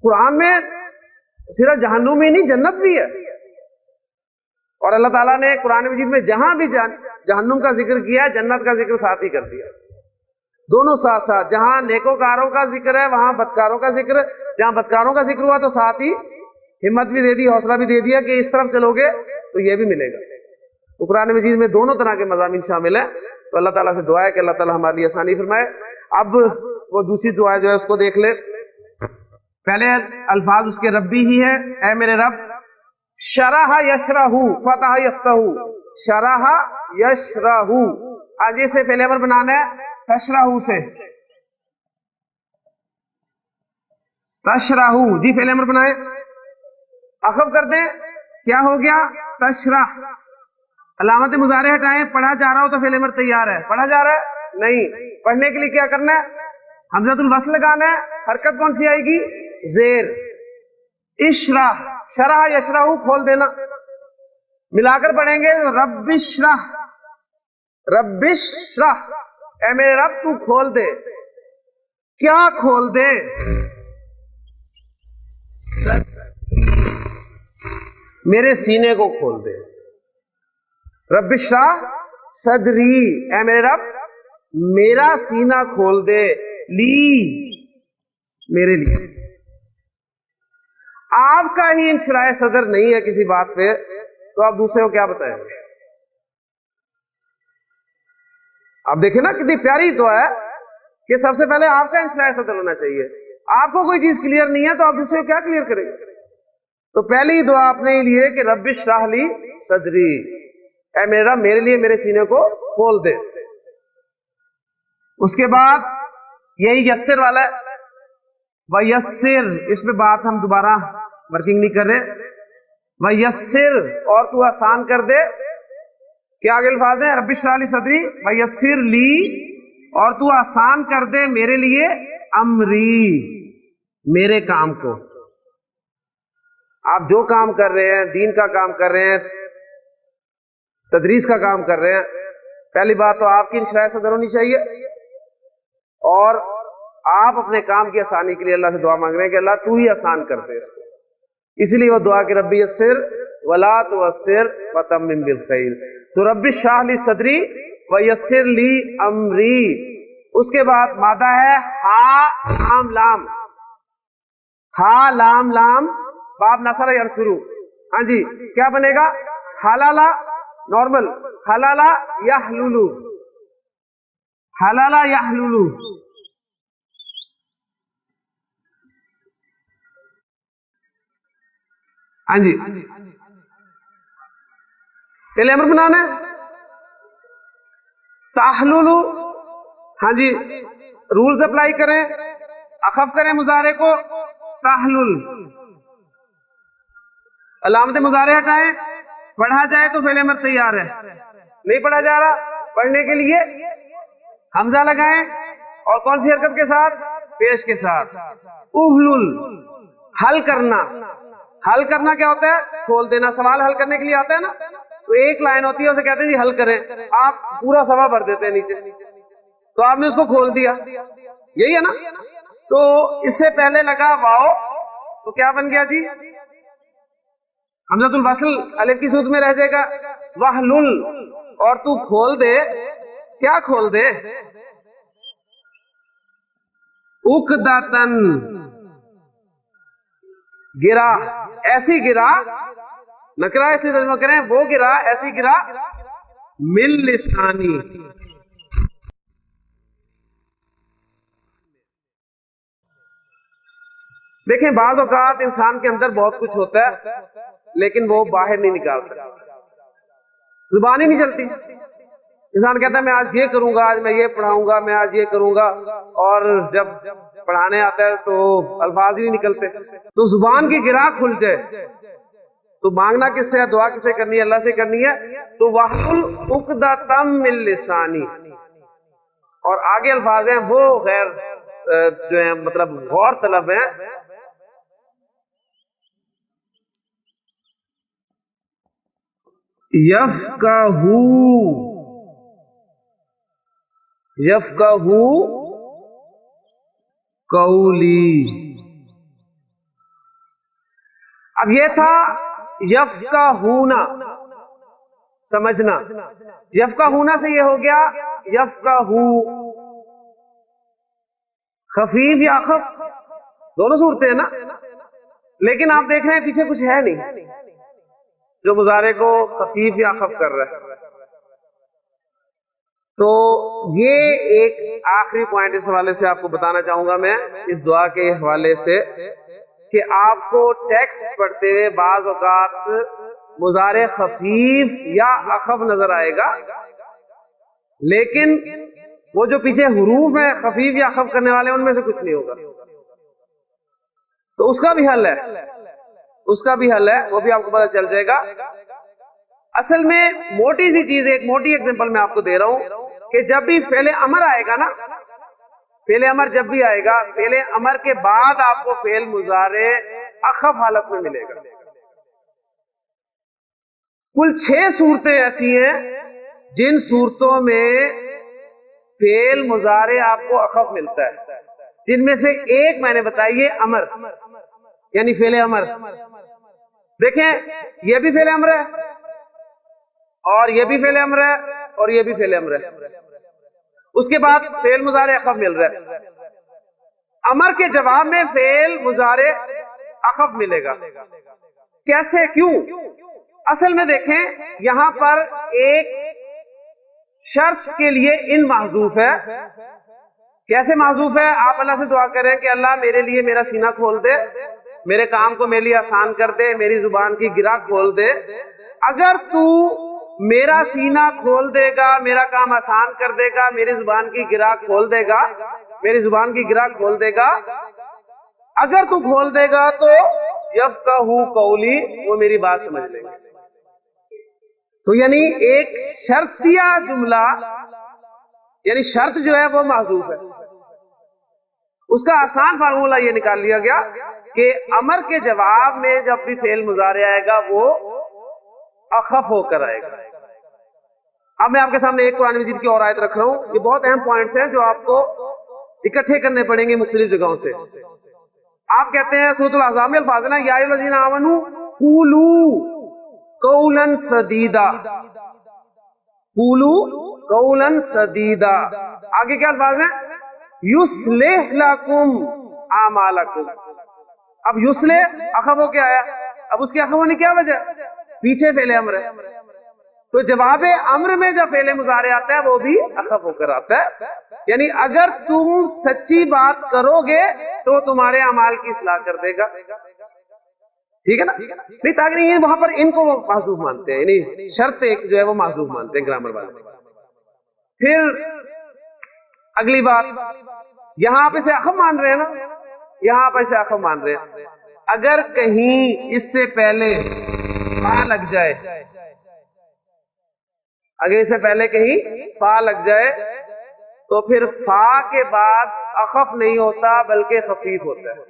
Speaker 2: قرآن میں صرف جہنم ہی نہیں، جنت بھی ہے. اور اللہ تعالیٰ نے قرآن مجید میں جہاں بھی جہنم کا ذکر کیا ہے، جنت کا ذکر ساتھ ہی کر دیا. دونوں ساتھ ساتھ، جہاں نیکوکاروں کا ذکر ہے وہاں بدکاروں کا ذکر، جہاں بدکاروں کا ذکر ہوا تو ساتھ ہی ہمت بھی دے دی، حوصلہ بھی دے دیا کہ اس طرف چلو گے تو یہ بھی ملے گا. تو قرآن مجید میں دونوں طرح کے مضامین شامل ہیں. تو اللہ تعالیٰ سے دعا ہے کہ اللہ تعالیٰ ہمارے لیے آسانی فرمائے. اب وہ دوسری دعا جو ہے اس کو دیکھ لے. پہلے الفاظ اس کے ربی ہی ہے، اے میرے رب. شرح یشرح، فتح یفتح، شرح یشرح. آج سے فعل امر بنانا ہے تشرح سے. تشرح، جی فعل امر بنائے، اخف کر دیں، کیا ہو گیا؟ تشرح. علامت مضارع ہٹائیں، پڑھا جا رہا ہو تو فعل امر تیار ہے. پڑھا جا رہا ہے نہیں، پڑھنے کے لیے کیا کرنا ہے؟ حمزۃ الوصل لگانا ہے. حرکت کون سی آئے گی؟ زیر. اشرح، شرح یشرح، کھول دینا. ملا کر پڑھیں گے رب اشرح، رب اشرح، اے میرے رب تو کھول دے. کیا کھول دے؟ میرے سینے کو کھول دے. رب اشرح صدری، اے میرے رب میرا سینہ کھول دے. لی، میرے لیے. آپ کا ہی انشراح صدر نہیں ہے کسی بات پہ تو آپ دوسرے کو کیا بتائیں گے؟ آپ دیکھیں نا کتنی پیاری دعا ہے کہ سب سے پہلے آپ کا انشراح صدر ہونا چاہیے. آپ کو کوئی چیز کلیئر نہیں ہے تو آپ دوسرے کو کیا کلیئر کریں گے؟ تو پہلی دعا آپ نے لیے کہ رب اشرح لی صدری، اے میرا میرے لیے میرے سینے کو کھول دے. اس کے بعد یہی یسر والا ہے، وَيَسِّرْ، اس پہ بات ہم دوبارہ ورکنگ نہیں کر رہے. وَيَسِّرْ، اور تو آسان کر دے. کیا آگے الفاظ ہیں؟ رب اشرح لی صدری وَيَسِّرْ لی، اور تو آسان کر دے میرے لیے امری، میرے کام کو. آپ جو کام کر رہے ہیں، دین کا کام کر رہے ہیں، تدریس کا کام کر رہے ہیں، پہلی بات تو آپ کی انشراح صدر ہونی چاہیے. اور آپ اپنے کام کی آسانی کے لیے اللہ سے دعا مانگ رہے ہیں کہ اللہ تو ہی آسان کر دے اس کو. اسی لیے وہ دعا کہ ربی یسر ولا تعسر وتمم بالخیر. تو رب اشرح لی صدری ویسر لی امری. اس کے بعد مادہ ہے ہا لام لام، ہا لام لام باب نصر یرسلو. ہاں جی، کیا بنے گا؟ حلالا نارمل، حلالا یحللو، حلالا یحللو. ہاں جی، پہلے امر بنانا ہے تحللو. ہاں جی، رولز اپلائی کریں، اخف کریں مضارع کو. تحلل، علامت مضارع ہٹائیں، پڑھا جائے تو فعل امر تیار ہے، نہیں پڑھا جا رہا، پڑھنے کے لیے حمزہ لگائیں، اور کون سی حرکت کے ساتھ؟ پیش کے ساتھ. احلل، حل کرنا. حل کرنا کیا ہوتا ہے؟ کھول دینا. سوال حل کرنے کے لیے آتا ہے نا، تو ایک لائن ہوتی ہے، اسے کہتے ہیں جی حل کریں. آپ پورا سوال بھر دیتے ہیں نیچے، تو آپ نے اس کو کھول دیا، یہی ہے نا. تو اس سے پہلے لگا واو، تو کیا بن گیا جی؟ حمزۃ الوصل الف کی صورت میں رہ جائے گا وحلل، اور تو کھول دے. کیا کھول دے؟ عقدۃً، گرا، ایسی گرا، نکرا اس لیے ترجمہ کریں، وہ گرا، ایسی گرا، من لسانی. دیکھیں بعض اوقات انسان کے اندر بہت کچھ ہوتا ہے لیکن وہ باہر نہیں نکال سکتا، زبان ہی نہیں چلتی. انسان کہتا ہے میں آج یہ کروں گا، آج میں یہ پڑھاؤں گا، میں آج یہ کروں گا، اور جب پڑھانے آتا ہے تو الفاظ ہی نہیں نکلتے. تو زبان کی گرا کھل جائے تو مانگنا کس سے ہے؟ دعا کس سے کرنی ہے؟ اللہ سے کرنی ہے. تو وَحْلُلْ عُقْدَةً مِّن لِّسَانِي، اور آگے الفاظ ہیں وہ غیر جو ہیں مطلب غور طلب ہیں. یفقہو قولی. اب یہ تھا یفقہونا، سمجھنا. یفقہونا سے یہ ہو گیا یفقہو. خفیف یا اخف دونوں صورتیں ہیں نا، لیکن آپ دیکھ رہے ہیں پیچھے کچھ ہے نہیں جو مضارع کو خفیف یا اخف کر رہا ہے. تو یہ ایک آخری پوائنٹ اس حوالے سے آپ کو بتانا چاہوں گا میں، اس دعا کے حوالے سے، کہ آپ کو ٹیکسٹ پڑھتے ہوئے بعض اوقات مضارع خفیف یا اخف نظر آئے گا، لیکن وہ جو پیچھے حروف ہیں خفیف یا اخف کرنے والے ان میں سے کچھ نہیں ہوگا. تو اس کا بھی حل ہے، اس کا بھی حل ہے، وہ بھی آپ کو پتہ چل جائے گا. اصل میں موٹی سی چیز، ایک موٹی ایگزامپل میں آپ کو دے رہا ہوں کہ جب بھی فعل امر آئے گا نا، فعل امر جب بھی آئے گا، فعل امر کے بعد آپ کو فعل مضارع اخف حالت میں ملے گا. کل 6 صورتیں ایسی ہیں جن صورتوں میں فعل مضارع آپ کو اخف ملتا ہے، جن میں سے ایک میں نے بتائی ہے امر، یعنی فعل امر. دیکھیں یہ بھی فعل امر ہے، اور یہ بھی فعل امر ہے، اور یہ بھی فعل امر ہے. اس کے بعد فعل مضارع اخف مل رہا ہے. امر کے جواب میں فعل مضارع اخف ملے گا. کیسے؟ کیوں؟ اصل میں دیکھیں یہاں پر ایک شرط کے لیے ان محذوف ہے. کیسے محذوف ہے؟ آپ اللہ سے دعا کریں کہ اللہ میرے لیے میرا سینہ کھول دے، میرے کام کو میرے لیے آسان کر دے، میری زبان کی گرہ کھول دے. اگر تو میرا سینہ کھول دے گا، میرا کام آسان کر دے گا، میری زبان کی گرہ کھول دے گا، میری زبان کی گرہ کھول دے گا، اگر تو کھول دے گا تو یفقہو قولی، وہ میری بات سمجھ لیں گے. تو یعنی ایک شرطیہ جملہ، یعنی شرط جو ہے وہ محذوف ہے. اس کا آسان فارمولہ یہ نکال لیا گیا کہ امر کے جواب میں جب بھی فعل مضارع آئے گا وہ اخف ہو کر آئے گا. اب میں آپ کے سامنے ایک قرآن مجید کی اور آیت رکھ رہا ہوں. یہ بہت اہم پوائنٹس ہیں جو آپ کو اکٹھے کرنے پڑیں گے مختلف جگہوں سے. آپ کہتے ہیں سورۃ الاحزاب میں الفاظ نا، یا ایھا الذین آمنوا قولوا قولا سدیدا، قولوا قولا سدیدا. آگے کیا الفاظ ہیں؟ یصلح لکم اعمالکم. اب یصلح اخف ہو کے آیا، اب اس کے اخف ہونے کی کیا وجہ؟ پیچھے فعل امر ہے. تو جواب امر میں جب فعل مضارع آتا ہے وہ بھی اخف ہو کر آتا ہے. یعنی اگر تم سچی بات کرو گے تو تمہارے اعمال کی اصلاح کر دے گا. ٹھیک ہے نا؟ نہیں تاکہ نہیں وہاں پر ان کو محذوف مانتے ہیں، یعنی شرط ایک جو ہے وہ محذوف مانتے ہیں گرامر والے. پھر اگلی بات، یہاں آپ اسے اخف مان رہے ہیں نا، یہاں آپ اسے اخف مان رہے ہیں. اگر کہیں اس سے پہلے فا لگ جائے، اگر اس سے پہلے کہیں فا لگ جائے تو پھر فا کے بعد اخف نہیں ہوتا بلکہ خفیف ہوتا ہے.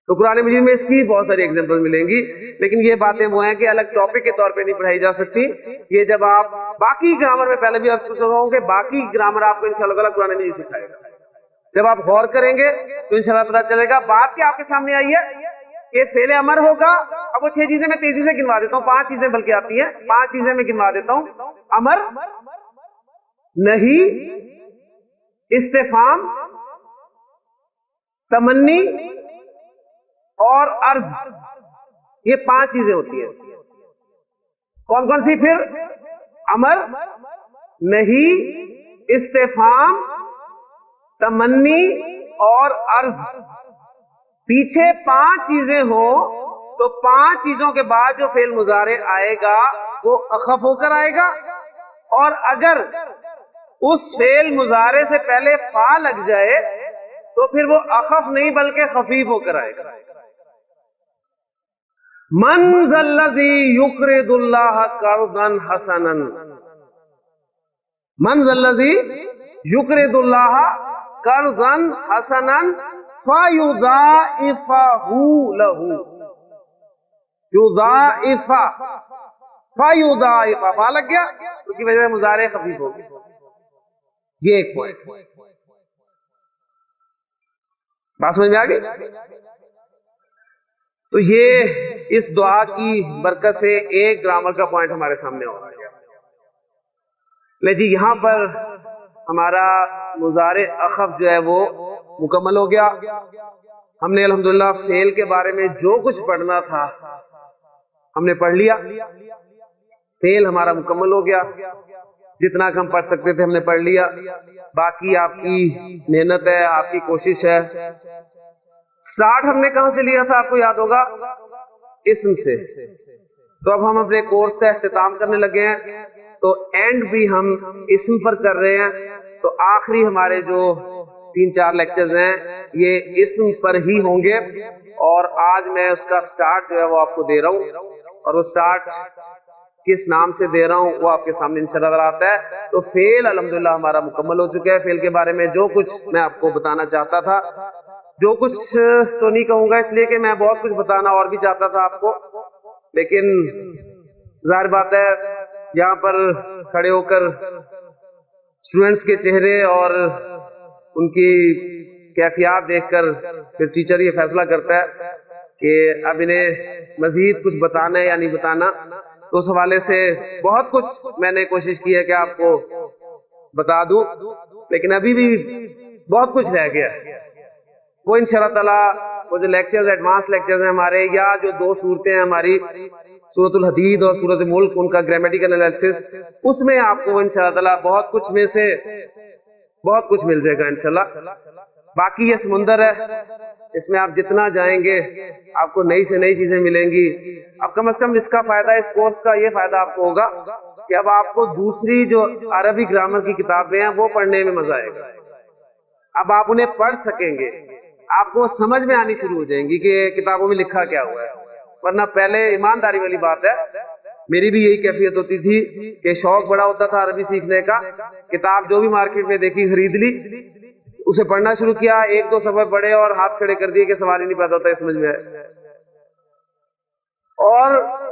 Speaker 2: تو قرآن مجید میں اس کی بہت ساری ایگزامپل ملیں گی، لیکن یہ باتیں وہ ہیں کہ الگ ٹاپک کے طور پہ نہیں پڑھائی جا سکتی. یہ جب آپ باقی گرامر میں پہلے بھی عرض کر رہا ہوں کہ باقی گرامر آپ کو انشاءاللہ تعالیٰ قرآن مجید سکھائے گا. جب آپ غور کریں گے تو انشاءاللہ پتہ چلے گا. بات کیا آپ کے سامنے آئی ہے کہ فعل امر ہوگا. اب وہ 6 چیزیں میں تیزی سے گنوا دیتا ہوں، 5 چیزیں بلکہ آتی ہیں، 5 چیزیں میں گنوا دیتا ہوں. امر، نہیں، استفہام، تمنی اور عرض. یہ 5 چیزیں ہوتی ہیں. کون کون سی؟ پھر امر، نہیں، استفہام، تمنی اور عرض. پیچھے 5 چیزیں ہوں تو 5 چیزوں کے بعد جو فعل مضارع آئے گا وہ اخف ہو کر آئے گا، اور اگر اس فعل مضارع سے پہلے فا لگ جائے تو پھر وہ اخف نہیں بلکہ خفیف ہو کر آئے گا. من ذا الذی یقرض اللہ قرضا حسنا، من ذا الذی یقرض اللہ قرضا حسنا فَيُضَاعِفَهُ لَهُ. یضاعف، فَيُضَاعِفَ، فا لگ گیا اس کی وجہ سے مضارع خفیف ہو گیا. یہ ایک پوائنٹ. بات سمجھ میں آ گئی؟ تو یہ اس دعا کی برکت سے ایک گرامر کا پوائنٹ ہمارے سامنے ہو رہا ہے. لے جی، یہاں پر ہمارا مضارع اخف جو ہے وہ مکمل ہو گیا. ہم نے الحمدللہ فعل کے بارے میں جو کچھ پڑھنا تھا ہم نے پڑھ لیا. فعل ہمارا مکمل ہو گیا، جتنا ہم پڑھ سکتے تھے ہم نے پڑھ لیا. باقی آپ کی محنت ہے، آپ کی کوشش ہے. سٹارٹ ہم نے کہاں سے لیا تھا آپ کو یاد ہوگا؟ اسم سے. تو اب ہم اپنے کورس کا اختتام کرنے لگے ہیں تو اینڈ بھی ہم اسم پر کر رہے ہیں. تو آخری ہمارے جو 3-4 لیکچرز ہیں یہ اسم پر ہی ہوں گے، اور آج میں اس کا سٹارٹ جو ہے وہ آپ کو دے رہا ہوں، اور وہ سٹارٹ کس نام سے دے رہا ہوں وہ آپ کے سامنے انشاءاللہ آتا ہے. تو فعل الحمدللہ ہمارا مکمل ہو چکا ہے. فعل کے بارے میں جو کچھ میں آپ کو بتانا چاہتا تھا، جو کچھ تو نہیں کہوں گا اس لیے کہ میں بہت کچھ بتانا اور بھی چاہتا تھا آپ کو، لیکن ظاہر بات ہے یہاں پر کھڑے ہو کر اسٹوڈنٹس کے چہرے اور ان کی کیفیات دیکھ کر پھر ٹیچر یہ فیصلہ کرتا ہے کہ اب انہیں مزید کچھ بتانا ہے یا نہیں بتانا. تو اس حوالے سے بہت کچھ میں نے کوشش کی ہے کہ آپ کو بتا دوں، لیکن ابھی بھی بہت کچھ رہ گیا. وہ انشاءاللہ تعالیٰ وہ جو لیکچرز ایڈوانس لیکچرز ہیں ہمارے، یا جو 2 صورتیں ہیں ہماری، سورۃ الحدید اور سورۃ ملک، ان کا گرامیٹیکل انالیسس، اس میں آپ کو انشاءاللہ تعالیٰ بہت کچھ میں سے بہت کچھ مل جائے گا انشاءاللہ. باقی یہ سمندر ہے، اس میں آپ جتنا جائیں گے آپ کو نئی سے نئی چیزیں ملیں گی. اب کم از کم اس کا فائدہ، اس کورس کا یہ فائدہ آپ کو ہوگا کہ اب آپ کو دوسری جو عربی گرامر کی کتابیں ہیں وہ پڑھنے میں مزہ آئے گا. اب آپ انہیں پڑھ سکیں گے، آپ کو سمجھ میں آنی شروع ہو جائیں گی کہ کتابوں میں لکھا کیا ہوا ہے. ورنہ پہلے ایمانداری والی بات ہے، میری بھی یہی کیفیت ہوتی تھی کہ شوق بڑا ہوتا تھا عربی سیکھنے کا. کتاب جو بھی مارکیٹ میں دیکھی خرید لی، اسے پڑھنا شروع کیا، 1-2 صفحے پڑھے اور ہاتھ کھڑے کر دیے کہ سوال ہی نہیں پیدا ہوتا سمجھ میں آئے. اور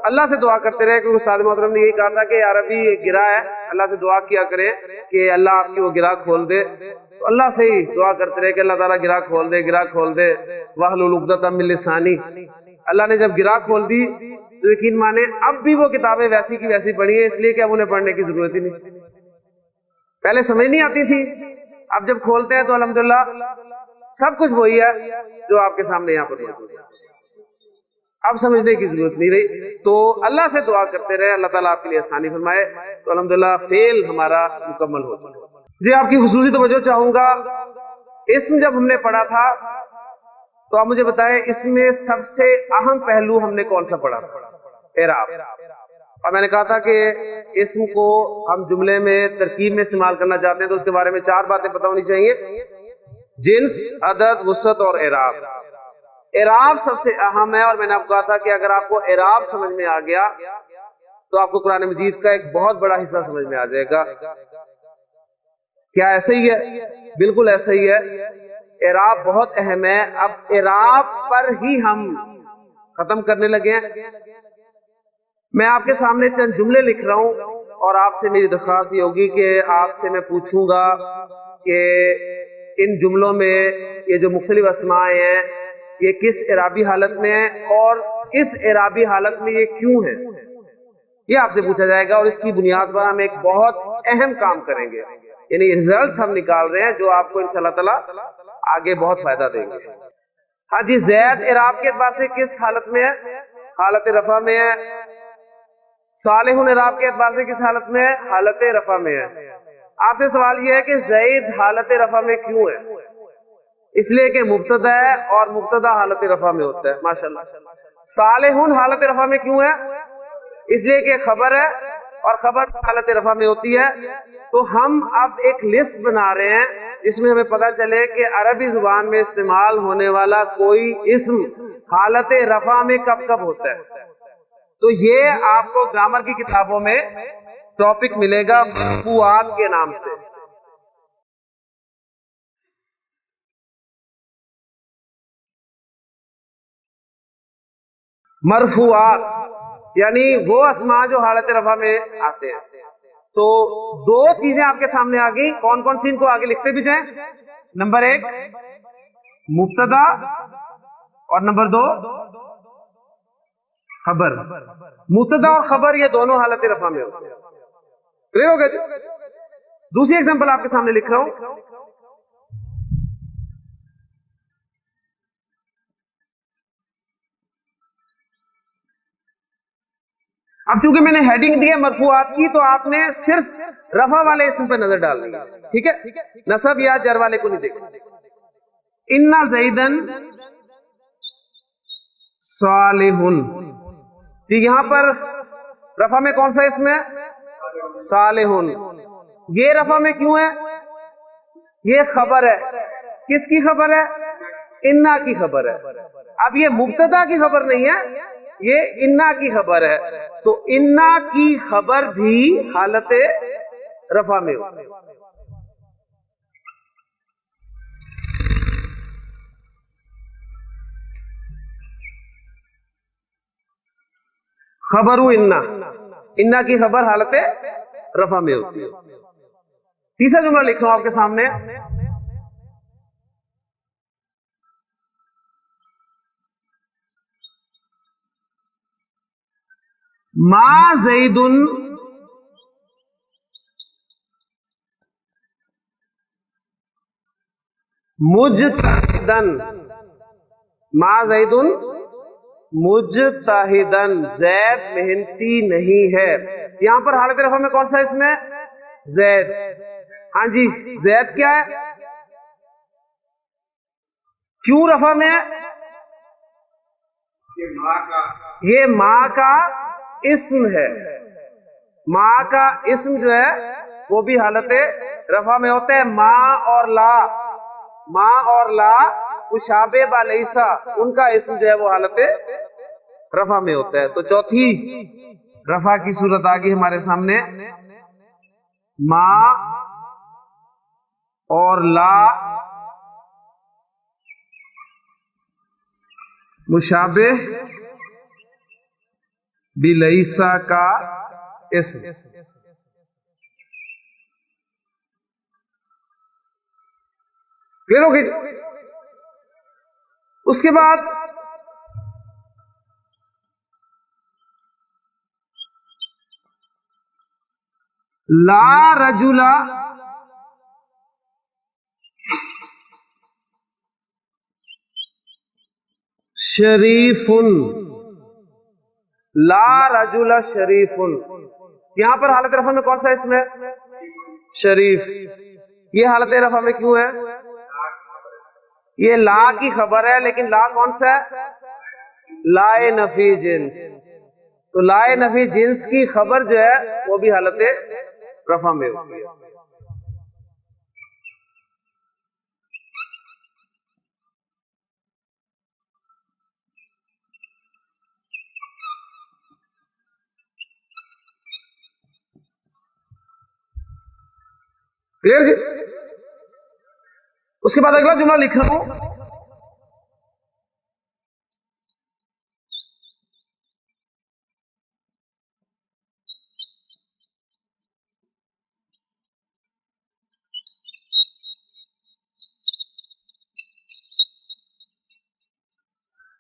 Speaker 2: اللہ سے دعا کرتے رہے، کیونکہ استاد محترم نے یہی کہا تھا کہ عربی ایک گرہ ہے، اللہ سے دعا کیا کریں کہ اللہ آپ کی وہ گرہ کھول دے. تو اللہ سے ہی دعا کرتے رہے کہ اللہ تعالیٰ گرہ کھول دے، گرہ کھول دے. واحلل عقدۃ من لسانی. اللہ نے جب گرہ کھول دی تو یقین مانے اب بھی وہ کتابیں ویسی کی ویسی پڑھی ہیں، اس لیے کہ اب انہیں پڑھنے کی ضرورت ہی نہیں. پہلے سمجھ نہیں آتی تھی، اب جب کھولتے ہیں تو الحمدللہ سب کچھ وہی ہے جو آپ کے سامنے یہاں پر موجود ہے. اب سمجھنے کی ضرورت نہیں رہی. تو اللہ سے دعا کرتے رہے، اللہ تعالیٰ آپ کے لیے آسانی فرمائے. تو الحمدللہ فعل ہمارا مکمل ہو چکا. جی آپ کی خصوصی توجہ چاہوں گا، اسم جب ہم نے پڑھا تھا تو آپ مجھے بتائیں اس میں سب سے اہم پہلو ہم نے کون سا پڑھا؟ اعراب. اور میں نے کہا تھا کہ اسم کو ہم جملے میں ترکیب میں استعمال کرنا چاہتے ہیں تو اس کے بارے میں 4 باتیں پتہ ہونی چاہیے: جنس، عدد، وسعت اور اعراب. اعراب سب سے اہم ہے، اور میں نے آپ کو کہا تھا کہ اگر آپ کو اعراب سمجھ میں آ گیا تو آپ کو قرآن مجید کا ایک بہت بڑا حصہ سمجھ میں آ جائے گا۔ کیا ایسے ہی ہے؟ بالکل ایسا ہی ہے، اعراب بہت اہم ہے۔ اب اعراب پر ہی ہم ختم کرنے لگے ہیں۔ میں آپ کے سامنے چند جملے لکھ رہا ہوں، اور آپ سے میری درخواست یہ ہوگی کہ آپ سے میں پوچھوں گا کہ ان جملوں میں یہ جو مختلف اسماء ہیں یہ کس اعرابی حالت میں ہیں، اور اس اعرابی حالت میں یہ کیوں ہے، یہ آپ سے پوچھا جائے گا، اور اس کی بنیاد پر ہم ایک بہت اہم کام کریں گے، یعنی ریزلٹس ہم نکال رہے ہیں جو آپ کو انشاءاللہ تعالی آگے بہت فائدہ دیں گے۔ ہاں جی، زید اعراب کے اعتبار سے کس حالت میں ہے؟ حالت رفع میں ہے۔ صالح اعراب کے اعتبار سے کس حالت میں ہے؟ حالت رفع میں ہے۔ آپ سے سوال یہ ہے کہ زید حالت رفع میں کیوں ہے؟ اس لیے کہ مبتدا ہے، اور مبتدا حالت رفع میں ہوتا ہے۔ ماشاءاللہ۔ صالح حالت رفع میں کیوں ہے؟ اس لیے کہ خبر ہے، اور خبر حالت رفع میں ہوتی ہے۔ تو ہم اب ایک لسٹ بنا رہے ہیں جس میں ہمیں پتہ چلے کہ عربی زبان میں استعمال ہونے والا کوئی اسم حالت رفع میں کب کب ہوتا ہے۔ تو یہ آپ کو گرامر کی کتابوں میں ٹاپک ملے گا مرفوعات کے نام سے۔ مرفوعات یعنی وہ اسماء جو حالت رفع میں آتے ہیں۔ تو دو چیزیں آپ کے سامنے آ گئی، کون کون سی؟ ان کو آگے لکھتے بھی جائیں۔ نمبر 1 مبتدا، اور نمبر 2 خبر۔ مبتدا اور خبر یہ دونوں حالت رفع میں ہوتے ہیں۔ کلیئر ہو گیا جی؟ دوسری ایگزامپل آپ کے سامنے لکھ رہا ہوں۔ اب چونکہ میں نے ہیڈنگ دی ہے مرفوعات کی، تو آپ نے صرف رفع والے اسم پہ نظر ڈالنی ہے، ٹھیک ہے؟ نصب یا جر والے کو نہیں دیکھنا۔ اِنَّ زَیدًا صالحٌ، جی یہاں پر رفع میں کون سا اسم ہے؟ صالحٌ۔ یہ رفع میں کیوں ہے؟ یہ خبر ہے۔ کس کی خبر ہے؟ اِنَّ کی خبر ہے۔ اب یہ مبتدا کی خبر نہیں ہے، یہ اِنَّ کی خبر ہے، تو اِنَّ کی خبر بھی حالت رفع میں ہوتی ہے۔ خبر اِنَّ کی خبر حالت رفع میں ہوتی ہے۔ تیسرا جملہ لکھ رہا ہوں آپ کے سامنے۔ ما زید مجتہدن، ما زید مجتہدن، زید محنتی نہیں ہے۔ یہاں پر حالت رفع میں کون سا اسم ہے؟ زید۔ ہاں جی، زید کیا ہے؟ کیوں رفع میں ہے؟ یہ ماں کا اسم ہے۔ ماں کا اسم جو ہے وہ بھی حالت رفع میں ہوتا ہے۔ ماں اور لا، ماں اور لا مشابہ با لیسا، ان کا اسم جو ہے وہ حالت رفع میں ہوتا ہے۔ تو چوتھی رفع کی صورت آ گئی ہمارے سامنے، ماں اور لا مشابہ بلیسا کا اسم۔ کلیئر ہو گئی؟ اس کے بعد لا رجل شریف، لا رجل شریف، یہاں پر حالت رفع میں کون سا اسم ہے؟ شریف۔ یہ حالت رفع میں کیوں ہے؟ یہ لا کی خبر ہے، لیکن لا کون سا ہے؟ لا نفی جنس۔ تو لا نفی جنس کی خبر جو ہے وہ بھی حالت رفع میں ہوتی ہے۔ کلیئر جی؟ اس کے بعد اگلا جملہ لکھ رہا ہوں،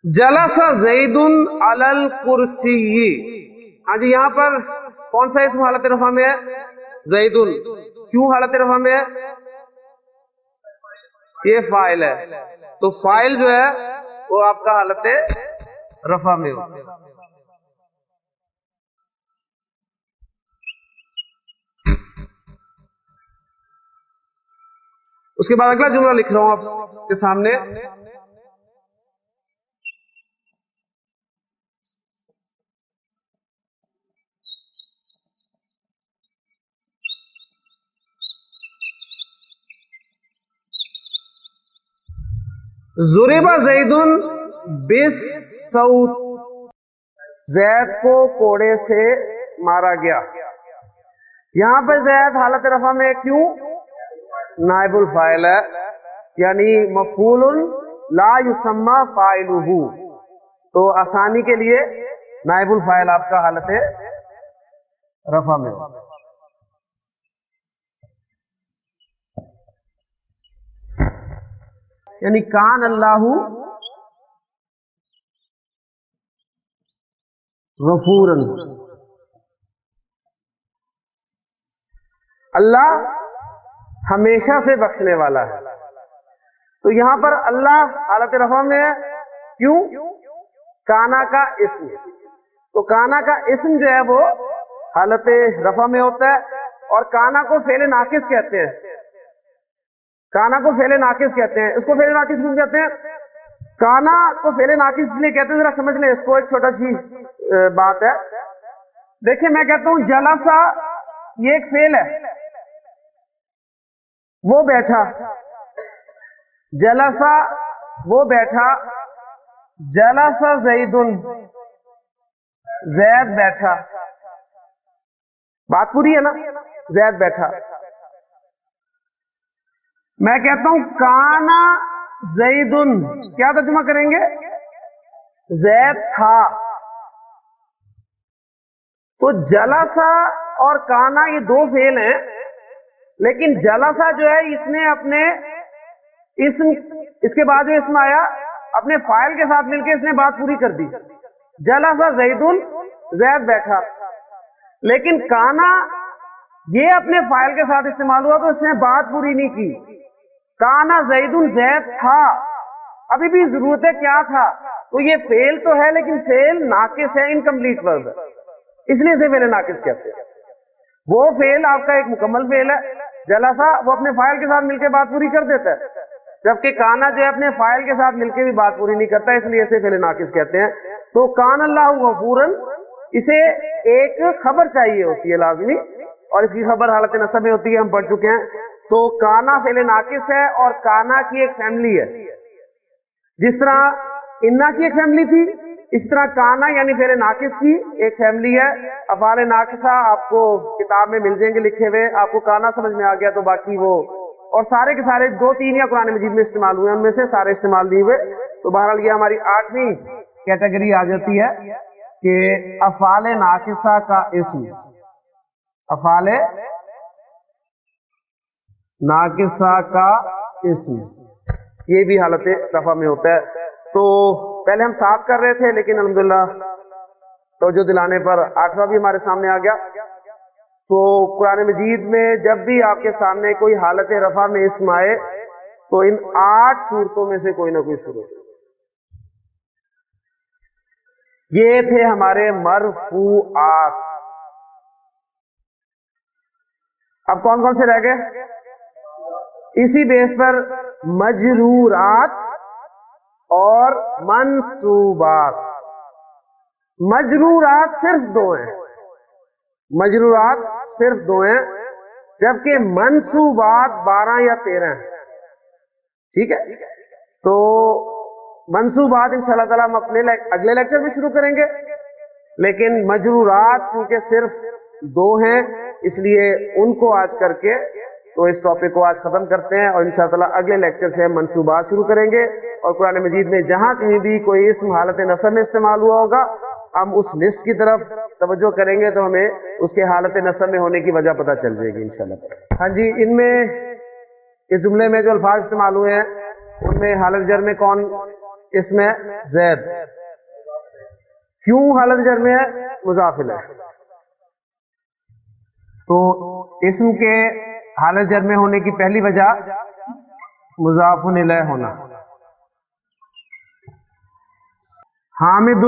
Speaker 2: جلس زید علی الکرسی۔ ہاں جی، یہاں پر کون سا اسم حالت رفع میں ہے؟ زید۔ کیوں حالت رفع میں ہے؟ یہ فاعل ہے، تو فاعل جو ہے وہ آپ کا حالت رفع میں ہو۔ اس کے بعد اگلا جملہ لکھ رہا ہوں آپ کے سامنے، ضرب زید بالسوط، زید کو کوڑے سے مارا گیا۔ یہاں پہ زید حالت رفع میں کیوں؟ نائب الفاعل ہے، یعنی مفعول لا یسمى فاعلہ، تو آسانی کے لیے نائب الفاعل آپ کا حالت رفع میں ہو۔ یعنی کان اللہ غفورا، اللہ ہمیشہ سے بخشنے والا ہے۔ تو یہاں پر اللہ حالت رفع میں ہے، کیوں؟ کانا کا اسم، تو کانا کا اسم جو ہے وہ حالت رفع میں ہوتا ہے، اور کانا کو فعل ناقص کہتے ہیں، کانا کو فعل ناقص کہتے ہیں۔ اس کو فعل ناقص کیوں کہتے ہیں؟ کانا کو فعل ناقص اس لیے کہتے ہیں، ذرا سمجھ لیں اس کو، ایک چھوٹا سی بات ہے۔ دیکھیں میں کہتا ہوں جلسہ، یہ ایک فعل ہے، وہ بیٹھا، جلسہ وہ بیٹھا، جلسہ زید، زید بیٹھا، بات پوری ہے نا؟ زید بیٹھا۔ میں کہتا ہوں کانا زید، کیا ترجمہ کریں گے؟ زید تھا۔ تو جلسہ اور کانا یہ دو فعل ہیں، لیکن جلسہ جو ہے اس نے اپنے اسم، اس کے بعد جو اسم آیا اپنے فاعل کے ساتھ مل کے اس نے بات پوری کر دی، جلسہ زید، زید بیٹھا۔ لیکن کانا یہ اپنے فاعل کے ساتھ استعمال ہوا تو اس نے بات پوری نہیں کی۔ کانا زید، زید تھا، ابھی بھی ضرورت ہے کیا تھا؟ تو یہ فعل تو ہے لیکن فعل ناقص ہے، انکمپلیٹ ورب ہے، اس لیے اسے فعل ناقص کہتے ہیں۔ وہ فعل آپ کا ایک مکمل فعل ہے، جلسہ وہ اپنے فاعل کے ساتھ مل کے بات پوری کر دیتا ہے، جبکہ کانا جو ہے اپنے فاعل کے ساتھ مل کے بھی بات پوری نہیں کرتا، اس لیے اسے فعل ناقص کہتے ہیں۔ تو کان اللہ غفوراً، اسے ایک خبر چاہیے ہوتی ہے لازمی، اور اس کی خبر حالت نصب میں ہوتی ہے، ہم پڑھ چکے ہیں۔ تو کانا فعل ناقص ہے، اور کانا کی ایک فیملی ہے، جس طرح انا کی ایک فیملی تھی، اس طرح کانا یعنی فعل ناقص کی ایک فیملی ہے۔ افعال ناقصہ آپ کو کتاب میں مل جائیں گے لکھے ہوئے، آپ کو کانا سمجھ میں آ گیا تو باقی وہ اور سارے کے سارے 2-3 یا قرآن مجید میں استعمال ہوئے، ان میں سے سارے استعمال نہیں ہوئے۔ تو بہرحال یہ ہماری 8ویں کیٹیگری آ جاتی ہے کہ افعال ناقصہ کا اسم، افعال ناقصہ کا اسم، یہ بھی حالت رفع میں ہوتا ہے۔ تو پہلے ہم 7 کر رہے تھے، لیکن الحمدللہ توجہ دلانے پر 8واں بھی ہمارے سامنے آ گیا۔ تو قرآن مجید میں جب بھی آپ کے سامنے کوئی حالت رفع میں اسم آئے تو ان 8 صورتوں میں سے کوئی نہ کوئی صورت، یہ تھے ہمارے مرفوعات۔ اب کون کون سے رہ گئے؟ اسی بیس پر مجرورات اور منصوبات۔ مجرورات صرف 2 ہیں، مجرورات صرف 2 ہیں، جبکہ منصوبات 12 یا 13 ہیں۔ ٹھیک ہے، تو منصوبات انشاءاللہ تعالی ہم اپنے اگلے لیکچر میں شروع کریں گے، لیکن مجرورات چونکہ صرف 2 ہیں اس لیے ان کو آج کر کے تو اس ٹاپک کو آج ختم کرتے ہیں اور انشاءاللہ اگلے لیکچر سے ہم منصوبات شروع کریں گے، اور قرآن مجید میں جہاں کہیں بھی کوئی اسم حالت نصب میں استعمال ہوا ہوگا ہم اس لسٹ کی طرف توجہ کریں گے تو ہمیں اس کے حالت نصب میں ہونے کی وجہ پتہ چل جائے گی انشاءاللہ۔ ہاں جی، ان میں اس جملے میں جو الفاظ استعمال ہوئے ہیں ان میں حالت جر میں کون اسم ہے؟ زید۔ کیوں حالت جر میں ہے؟ مضاف الیہ۔ تو اسم کے حالت جر میں ہونے کی پہلی وجہ مضاف الیہ ہونا۔ حامد،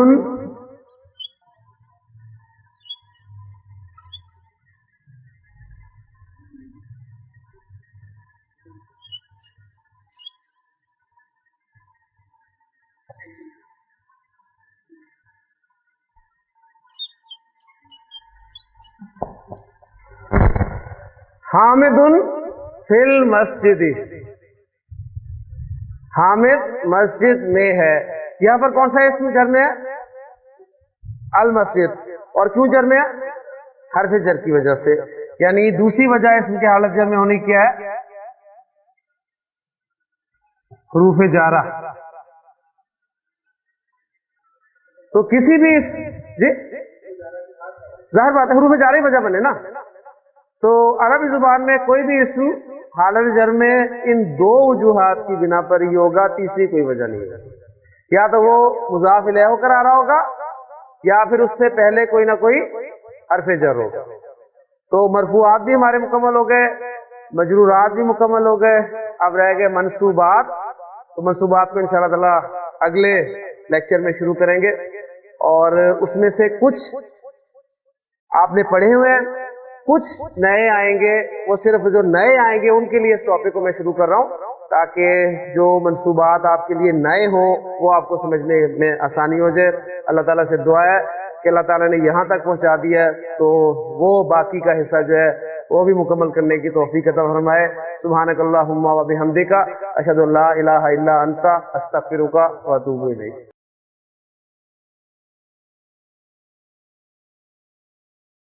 Speaker 2: حامد فی المسجد، حامد مسجد میں ہے۔ یہاں پر کون سا اسم جر میں ہے؟ المسجد۔ اور کیوں جر میں ہے؟ حرف جر کی وجہ سے، یعنی دوسری وجہ اسم کے حالت جر میں ہونے کی کیا ہے؟ حروف جارہ۔ تو کسی بھی جی ظاہر بات ہے حروف جارہ ہی وجہ بنے نا۔ تو عربی زبان میں کوئی بھی اسم حالت جر میں ان دو وجوہات کی بنا پر ہی ہوگا، تیسری کوئی وجہ نہیں ہے۔ یا تو وہ مضاف الیہ ہو کر آ رہا ہوگا یا پھر اس سے پہلے کوئی نہ کوئی حرف جر ہوگا۔ تو مرفوعات بھی ہمارے مکمل ہو گئے، مجرورات بھی مکمل ہو گئے، اب رہ گئے منصوبات۔ تو منصوبات کو انشاءاللہ تعالی اگلے لیکچر میں شروع کریں گے، اور اس میں سے کچھ آپ نے پڑھے ہوئے ہیں، کچھ نئے آئیں گے۔ وہ صرف جو نئے آئیں گے ان کے لیے اس ٹاپک کو میں شروع کر رہا ہوں، تاکہ جو منصوبات آپ کے لیے نئے ہوں وہ آپ کو سمجھنے میں آسانی ہو جائے۔ اللہ تعالیٰ سے دعا ہے کہ اللہ تعالیٰ نے یہاں تک پہنچا دیا ہے تو وہ باقی کا حصہ جو ہے وہ بھی مکمل کرنے کی توفیق عطا فرمائے۔ سبحانک اللہم و بحمدک، اشہد ان لا الہ الا انت، استغفرک و اتوب الیک۔